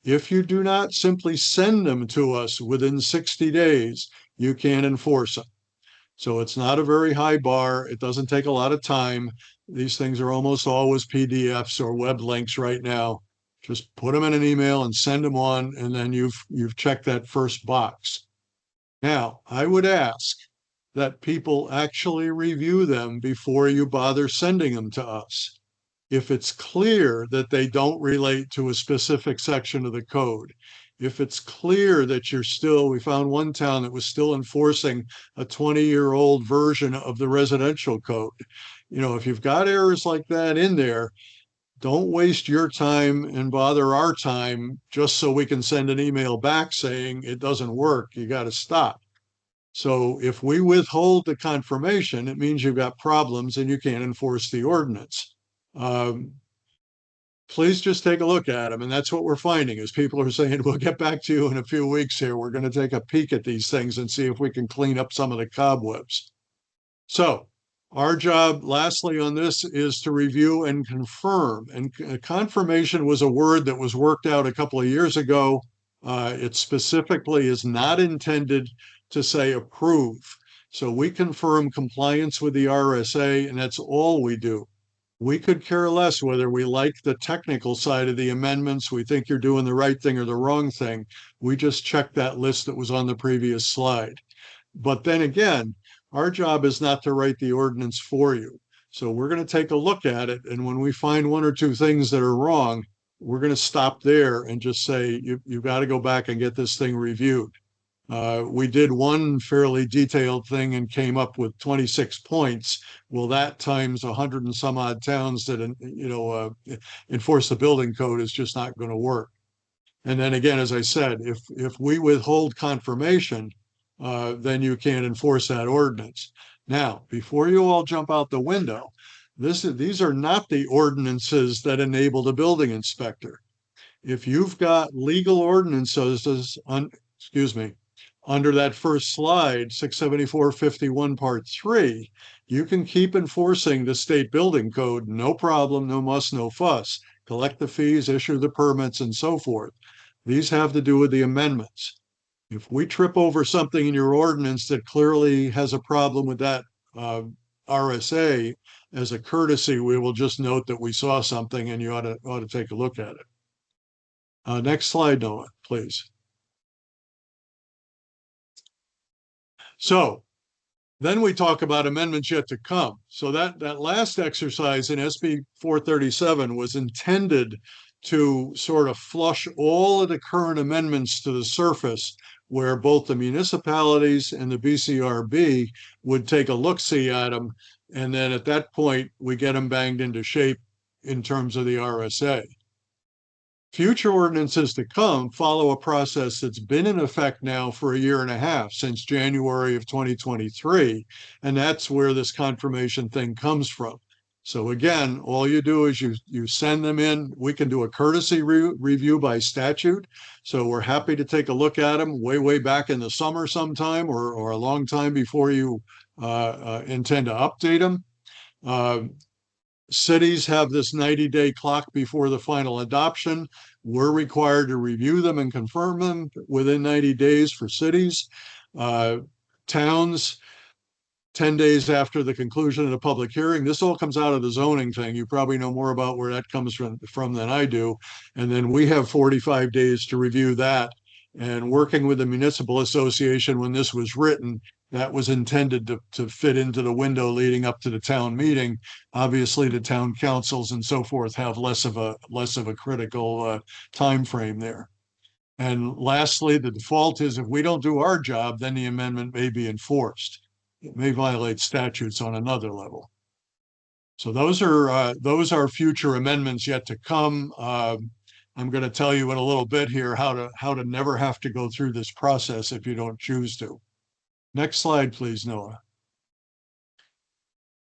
B: If you do not simply send them to us within 60 days, you can't enforce them. So it's not a very high bar. It doesn't take a lot of time. These things are almost always PDFs or web links right now. Just put them in an email and send them on, and then you've checked that first box. Now, I would ask that people actually review them before you bother sending them to us. If it's clear that they don't relate to a specific section of the code, if it's clear that we found one town that was still enforcing a 20-year-old version of the residential code. If you've got errors like that in there, don't waste your time and bother our time just so we can send an email back saying it doesn't work. You got to stop. So if we withhold the confirmation, it means you've got problems and you can't enforce the ordinance. Please just take a look at them. And that's what we're finding is people are saying, we'll get back to you in a few weeks here. We're going to take a peek at these things and see if we can clean up some of the cobwebs. So our job, lastly, on this is to review and confirm. And confirmation was a word that was worked out a couple of years ago. It specifically is not intended to say approve. So we confirm compliance with the RSA, and that's all we do. We could care less whether we like the technical side of the amendments, we think you're doing the right thing or the wrong thing. We just check that list that was on the previous slide. But then again, our job is not to write the ordinance for you. So we're going to take a look at it. And when we find one or two things that are wrong, we're going to stop there and just say, you've got to go back and get this thing reviewed. We did one fairly detailed thing and came up with 26 points. Well, that times 100 and some odd towns that, enforce the building code is just not going to work. And then again, as I said, if we withhold confirmation, then you can't enforce that ordinance. Now, before you all jump out the window, these are not the ordinances that enable the building inspector. If you've got legal ordinances, under that first slide, 67451 Part 3, you can keep enforcing the state building code, no problem, no muss, no fuss. Collect the fees, issue the permits, and so forth. These have to do with the amendments. If we trip over something in your ordinance that clearly has a problem with that RSA, as a courtesy, we will just note that we saw something and you ought to take a look at it. Next slide, Noah, please. So then we talk about amendments yet to come. So that last exercise in SB 437 was intended to sort of flush all of the current amendments to the surface, where both the municipalities and the BCRB would take a look-see at them. And then at that point, we get them banged into shape in terms of the RSA. Future ordinances to come follow a process that's been in effect now for a year and a half, since January of 2023. And that's where this confirmation thing comes from. So again, all you do is you send them in. We can do a courtesy review by statute. So we're happy to take a look at them way back in the summer sometime, or a long time before you intend to update them. Cities have this 90-day clock before the final adoption. We're required to review them and confirm them within 90 days for cities. Towns, 10 days after the conclusion of the public hearing. This all comes out of the zoning thing. You probably know more about where that comes from than I do. And then we have 45 days to review that. And working with the municipal association when this was written, that was intended to fit into the window leading up to the town meeting. Obviously, the town councils and so forth have less of a critical time frame there. And lastly, the default is if we don't do our job, then the amendment may be enforced. It may violate statutes on another level. So those are future amendments yet to come. I'm going to tell you in a little bit here how to never have to go through this process if you don't choose to. Next slide, please, Noah.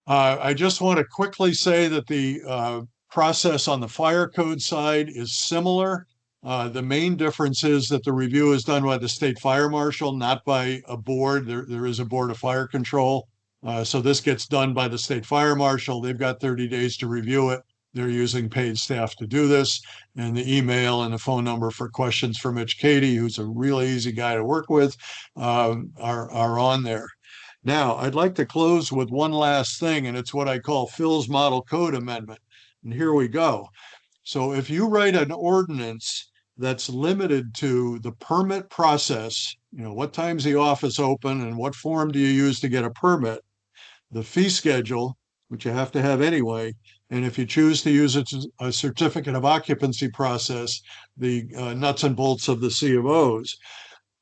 B: I just want to quickly say that the process on the fire code side is similar. The main difference is that the review is done by the state fire marshal, not by a board. There is a board of fire control. So this gets done by the state fire marshal. They've got 30 days to review it. They're using paid staff to do this. And the email and the phone number for questions for Mitch Cady, who's a really easy guy to work with, are on there. Now, I'd like to close with one last thing, and it's what I call Phil's model code amendment. And here we go. So if you write an ordinance that's limited to the permit process, what time's the office open and what form do you use to get a permit, the fee schedule, which you have to have anyway, and if you choose to use a certificate of occupancy process, the nuts and bolts of the C of Os,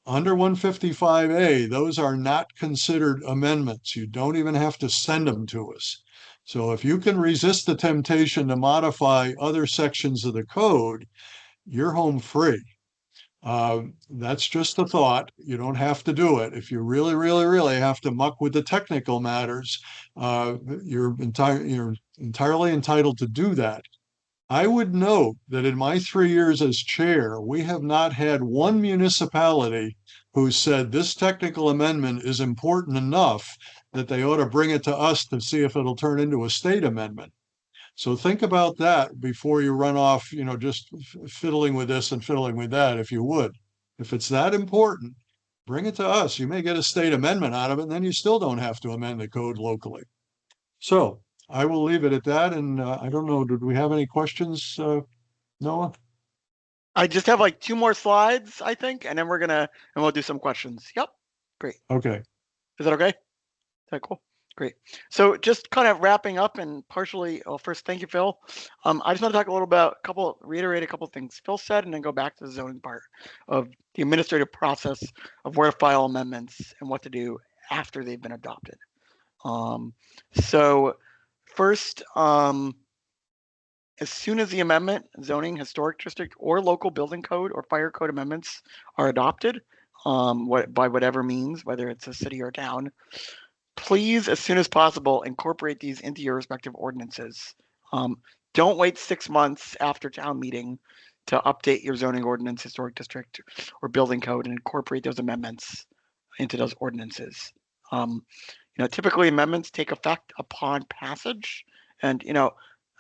B: under 155A, those are not considered amendments. You don't even have to send them to us. So if you can resist the temptation to modify other sections of the code, you're home free. That's just a thought. You don't have to do it. If you really have to muck with the technical matters, you're entirely entitled to do that. I would note that in my 3 years as chair, we have not had one municipality who said this technical amendment is important enough that they ought to bring it to us to see if it'll turn into a state amendment. So think about that before you run off, just fiddling with this and fiddling with that, if you would. If it's that important, bring it to us. You may get a state amendment out of it, and then you still don't have to amend the code locally. So I will leave it at that. And I don't know, did we have any questions, Noah?
A: I just have like 2 more slides, I think, and then we'll do some questions. Yep. Great.
B: Okay.
A: Is that okay? Is that cool? Great. So just kind of wrapping up and partially, well, first, thank you, Phil. I just want to talk a little about reiterate a couple of things Phil said, and then go back to the zoning part of the administrative process of where to file amendments and what to do after they've been adopted. So first, as soon as the amendment, zoning, historic district, or local building code or fire code amendments are adopted, by whatever means, whether it's a city or a town, please, as soon as possible, incorporate these into your respective ordinances. Don't wait 6 months after town meeting to update your zoning ordinance, historic district, or building code and incorporate those amendments into those ordinances. Typically amendments take effect upon passage, and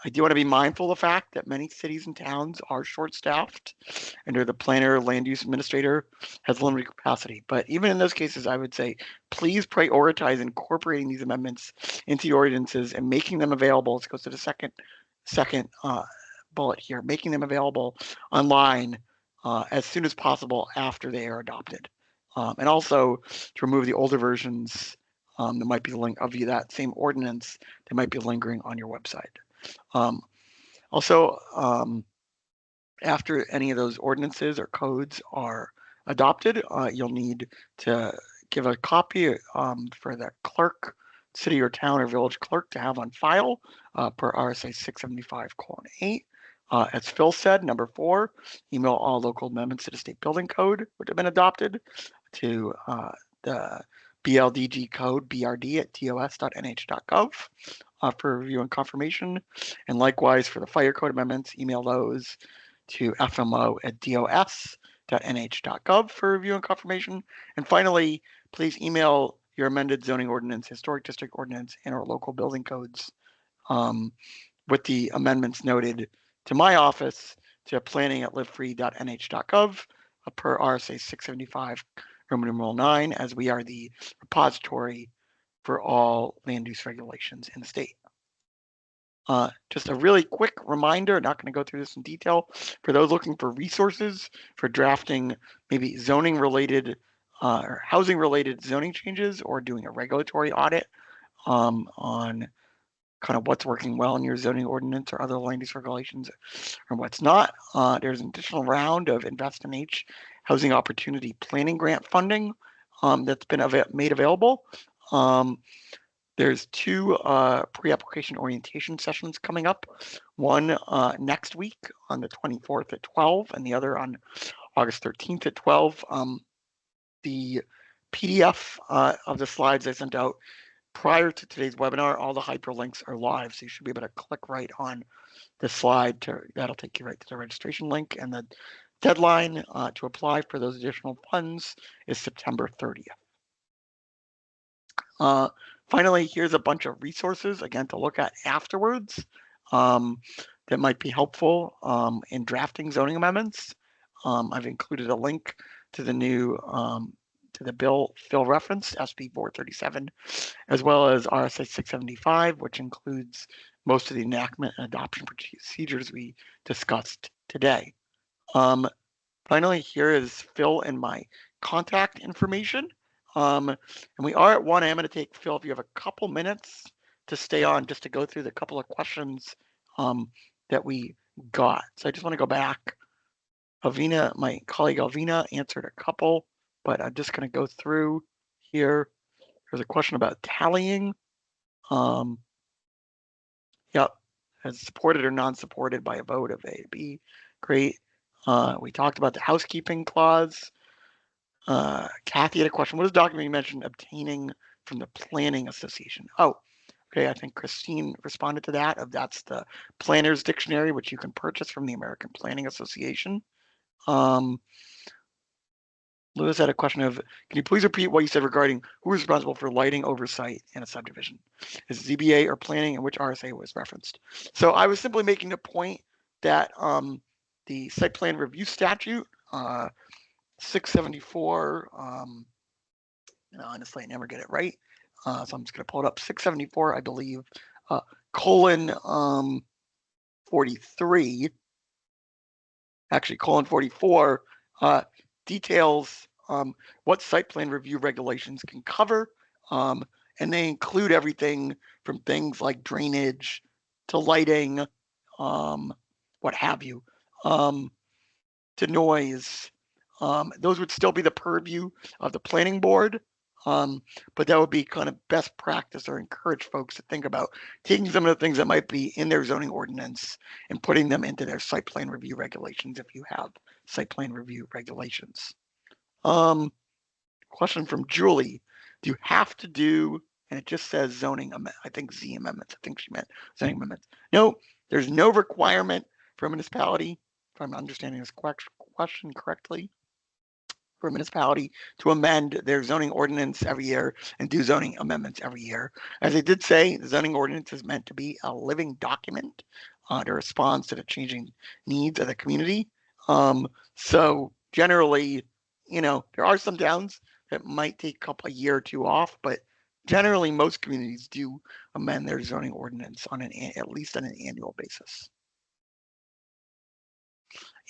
A: I do want to be mindful of the fact that many cities and towns are short-staffed, and the planner, land use administrator has limited capacity. But even in those cases, I would say, please prioritize incorporating these amendments into your ordinances and making them available. This goes to the second bullet here, making them available online as soon as possible after they are adopted. And also to remove the older versions that might be of that same ordinance that might be lingering on your website. Also, after any of those ordinances or codes are adopted, you'll need to give a copy for the clerk, city or town or village clerk to have on file per RSA 675:8. As Phil said, number 4, email all local amendments to the state building code which have been adopted to the BLDG code, brd@tos.nh.gov for review and confirmation. And likewise for the fire code amendments, email those to fmo@dos.nh.gov for review and confirmation. And finally, please email your amended zoning ordinance, historic district ordinance, and or local building codes with the amendments noted to my office to planning@livefree.nh.gov per RSA 675 Roman numeral 9, as we are the repository for all land use regulations in the state. Just a really quick reminder, not going to go through this in detail, for those looking for resources for drafting maybe zoning related or housing related zoning changes, or doing a regulatory audit on kind of what's working well in your zoning ordinance or other land use regulations or what's not. There's an additional round of Invest in H housing opportunity planning grant funding that's been made available. There's 2 pre-application orientation sessions coming up. One next week on the 24th at 12, and the other on August 13th at 12. The PDF of the slides I sent out prior to today's webinar, all the hyperlinks are live, so you should be able to click right on the slide. That'll take you right to the registration link, and the deadline to apply for those additional funds is September 30th. Finally, here's a bunch of resources, again, to look at afterwards that might be helpful in drafting zoning amendments. I've included a link to the new to the bill Phil referenced, SB 437, as well as RSA 675, which includes most of the enactment and adoption procedures we discussed today. Finally, here is Phil and my contact information. And we are at 1. I'm going to take, Phil, if you have a couple minutes to stay on just to go through the couple of questions that we got. So I just want to go back. Alvina, my colleague Alvina answered a couple, but I'm just going to go through here. There's a question about tallying. Yep, as supported or non-supported by a vote of A to B. Great. We talked about the housekeeping clause. Kathy had a question. What is the document you mentioned obtaining from the Planning Association? Oh, Okay, I think Christine responded to that. That's the Planner's Dictionary, which you can purchase from the American Planning Association. Lewis had a question of, can you please repeat what you said regarding who is responsible for lighting oversight in a subdivision? Is it ZBA or planning, and which RSA was referenced? So I was simply making the point that the site plan review statute, 674, honestly, I never get it right. So I'm just going to pull it up. 674, I believe, colon 43, actually colon 44, details what site plan review regulations can cover. And they include everything from things like drainage to lighting, what have you, to noise. Those would still be the purview of the planning board. But that would be kind of best practice, or encourage folks to think about taking some of the things that might be in their zoning ordinance and putting them into their site plan review regulations if you have site plan review regulations. Question from Julie. Do you have to do, and it just says zoning, I think Z amendments. I think she meant zoning amendments. No, there's no requirement for a municipality, if I'm understanding this question correctly, for a municipality to amend their zoning ordinance every year and do zoning amendments every year. As I did say, the zoning ordinance is meant to be a living document that responds to the changing needs of the community. So generally, there are some towns that might take a year or two off, but generally most communities do amend their zoning ordinance on at least on an annual basis.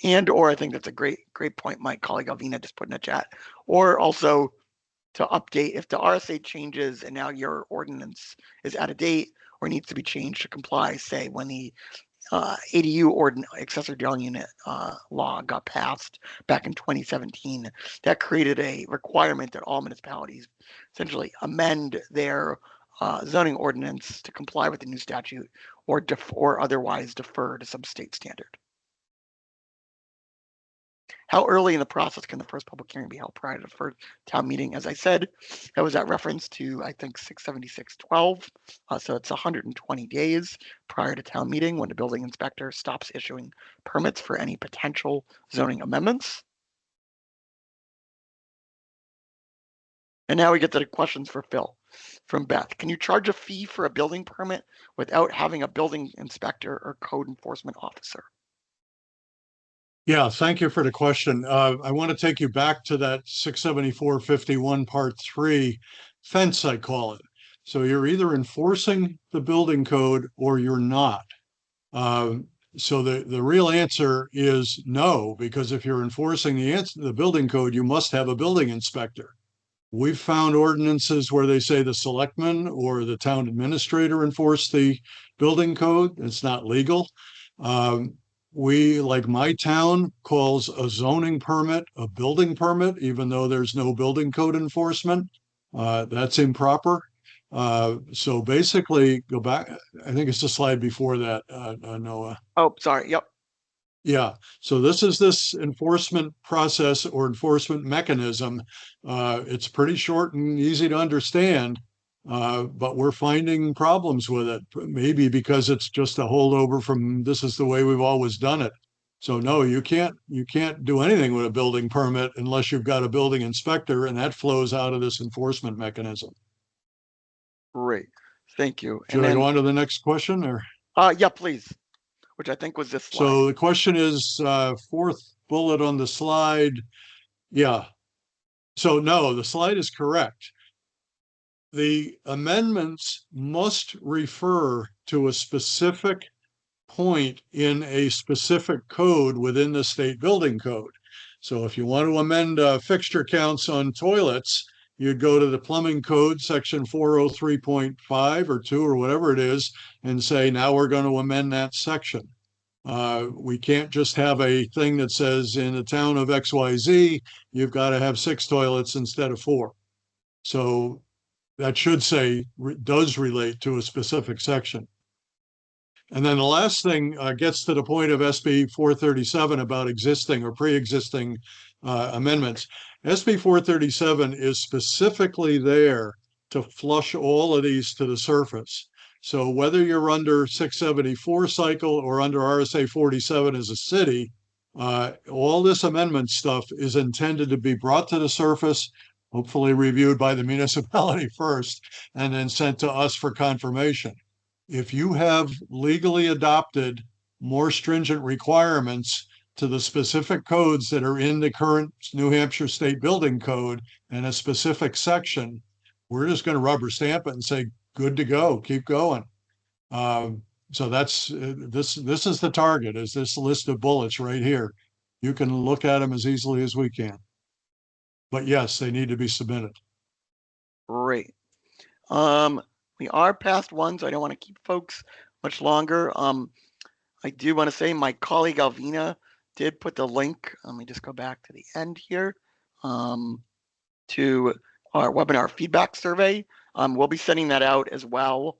A: Or I think that's a great point my colleague Alvina just put in the chat. Or also to update if the RSA changes and now your ordinance is out of date or needs to be changed to comply, say when the ADU or accessory dwelling unit law got passed back in 2017, that created a requirement that all municipalities essentially amend their zoning ordinance to comply with the new statute or otherwise defer to some state standard. How early in the process can the first public hearing be held prior to the first town meeting? As I said, that was that reference to, I think, 676-12. So it's 120 days prior to town meeting when the building inspector stops issuing permits for any potential zoning amendments. And now we get to the questions for Phil from Beth. Can you charge a fee for a building permit without having a building inspector or code enforcement officer?
B: Yeah, thank you for the question. I want to take you back to that 674-51 Part 3 fence, I call it. So you're either enforcing the building code or you're not. So the real answer is no, because if you're enforcing the building code, you must have a building inspector. We've found ordinances where they say the selectman or the town administrator enforce the building code. It's not legal. We, like my town, calls a zoning permit a building permit, even though there's no building code enforcement. That's improper. So basically, go back. I think it's the slide before that, Noah.
A: Oh, sorry. Yep.
B: Yeah. So this enforcement process or enforcement mechanism. It's pretty short and easy to understand. But we're finding problems with it, maybe because it's just a holdover from this is the way we've always done it. So no, you can't do anything with a building permit unless you've got a building inspector, and that flows out of this enforcement mechanism.
A: Great, thank you.
B: Should I go on to the next question, or?
A: Yeah, please. Which I think was this slide.
B: So the question is fourth bullet on the slide. Yeah. So no, the slide is correct. The amendments must refer to a specific point in a specific code within the state building code. So if you want to amend fixture counts on toilets, you'd go to the plumbing code, section 403.5 or 2 or whatever it is, and say, now we're going to amend that section. We can't just have a thing that says in the town of XYZ, you've got to have 6 toilets instead of 4. So that should say does relate to a specific section. And then the last thing gets to the point of SB 437 about existing or pre-existing amendments. SB 437 is specifically there to flush all of these to the surface. So whether you're under 674 cycle or under RSA 47 as a city, all this amendment stuff is intended to be brought to the surface, hopefully reviewed by the municipality first, and then sent to us for confirmation. If you have legally adopted more stringent requirements to the specific codes that are in the current New Hampshire State Building Code in a specific section, we're just going to rubber stamp it and say, good to go, keep going. So that's this is the target, is this list of bullets right here. You can look at them as easily as we can. But yes, they need to be submitted.
A: Great. We are past one, so I don't want to keep folks much longer. I do want to say my colleague Alvina did put the link. Let me just go back to the end here to our webinar feedback survey. We'll be sending that out as well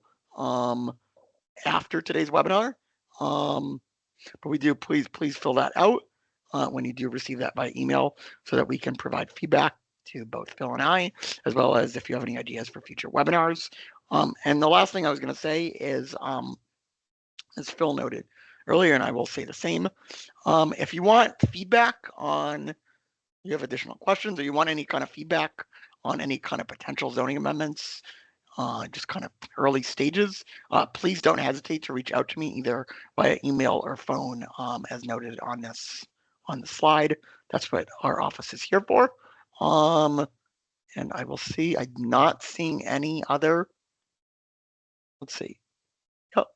A: after today's webinar. But we do please fill that out when you do receive that by email so that we can provide feedback to both Phil and I, as well as if you have any ideas for future webinars. And the last thing I was going to say is, as Phil noted earlier, and I will say the same, if you want feedback on, you have additional questions, or you want any kind of feedback on any kind of potential zoning amendments, just kind of early stages, please don't hesitate to reach out to me either via email or phone, as noted on the slide. That's what our office is here for. And I will see, I'm not seeing any other, let's see. Oh,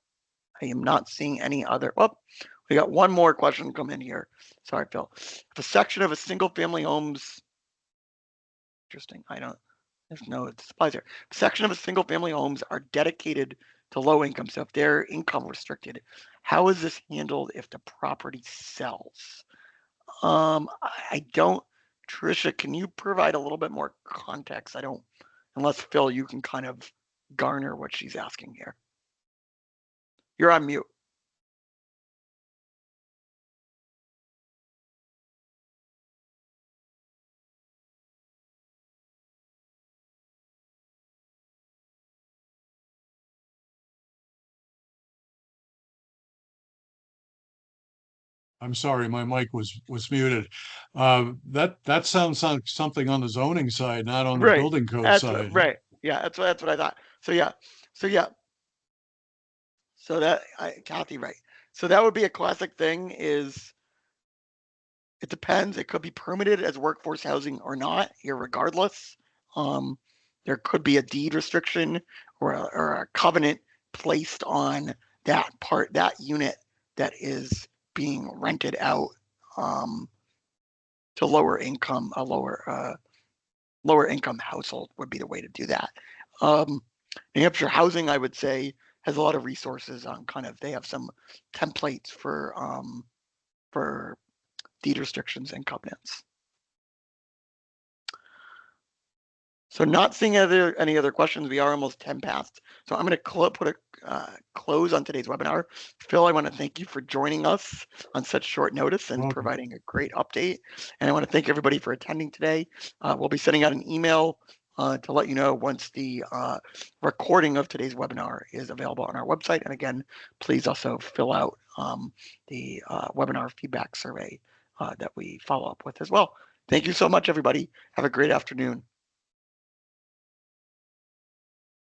A: I am not seeing any other, oh, we got one more question come in here. Sorry, Phil. If a section of a single family homes, interesting, there's no supplies here. Section of a single family homes are dedicated to low income. So if they're income restricted, how is this handled if the property sells? I don't, Tricia, can you provide a little bit more context? Unless Phil, you can kind of garner what she's asking here. You're on mute.
B: I'm sorry, my mic was muted. That sounds like something on the zoning side, not on the
A: Right.
B: building code
A: That's
B: side.
A: right. Yeah, that's what I thought. So yeah. So that Kathy, right. So that would be a classic thing is it depends. It could be permitted as workforce housing or not, irregardless. There could be a deed restriction or a covenant placed on that unit that is being rented out to lower income household would be the way to do that. New Hampshire Housing, I would say, has a lot of resources on they have some templates for deed restrictions and covenants. So not seeing any other questions. We are almost 10 past. So I'm going to put a close on today's webinar. Phil, I want to thank you for joining us on such short notice and providing a great update. And I want to thank everybody for attending today. We'll be sending out an email to let you know once the recording of today's webinar is available on our website. And again, please also fill out the webinar feedback survey that we follow up with as well. Thank you so much, everybody. Have a great afternoon.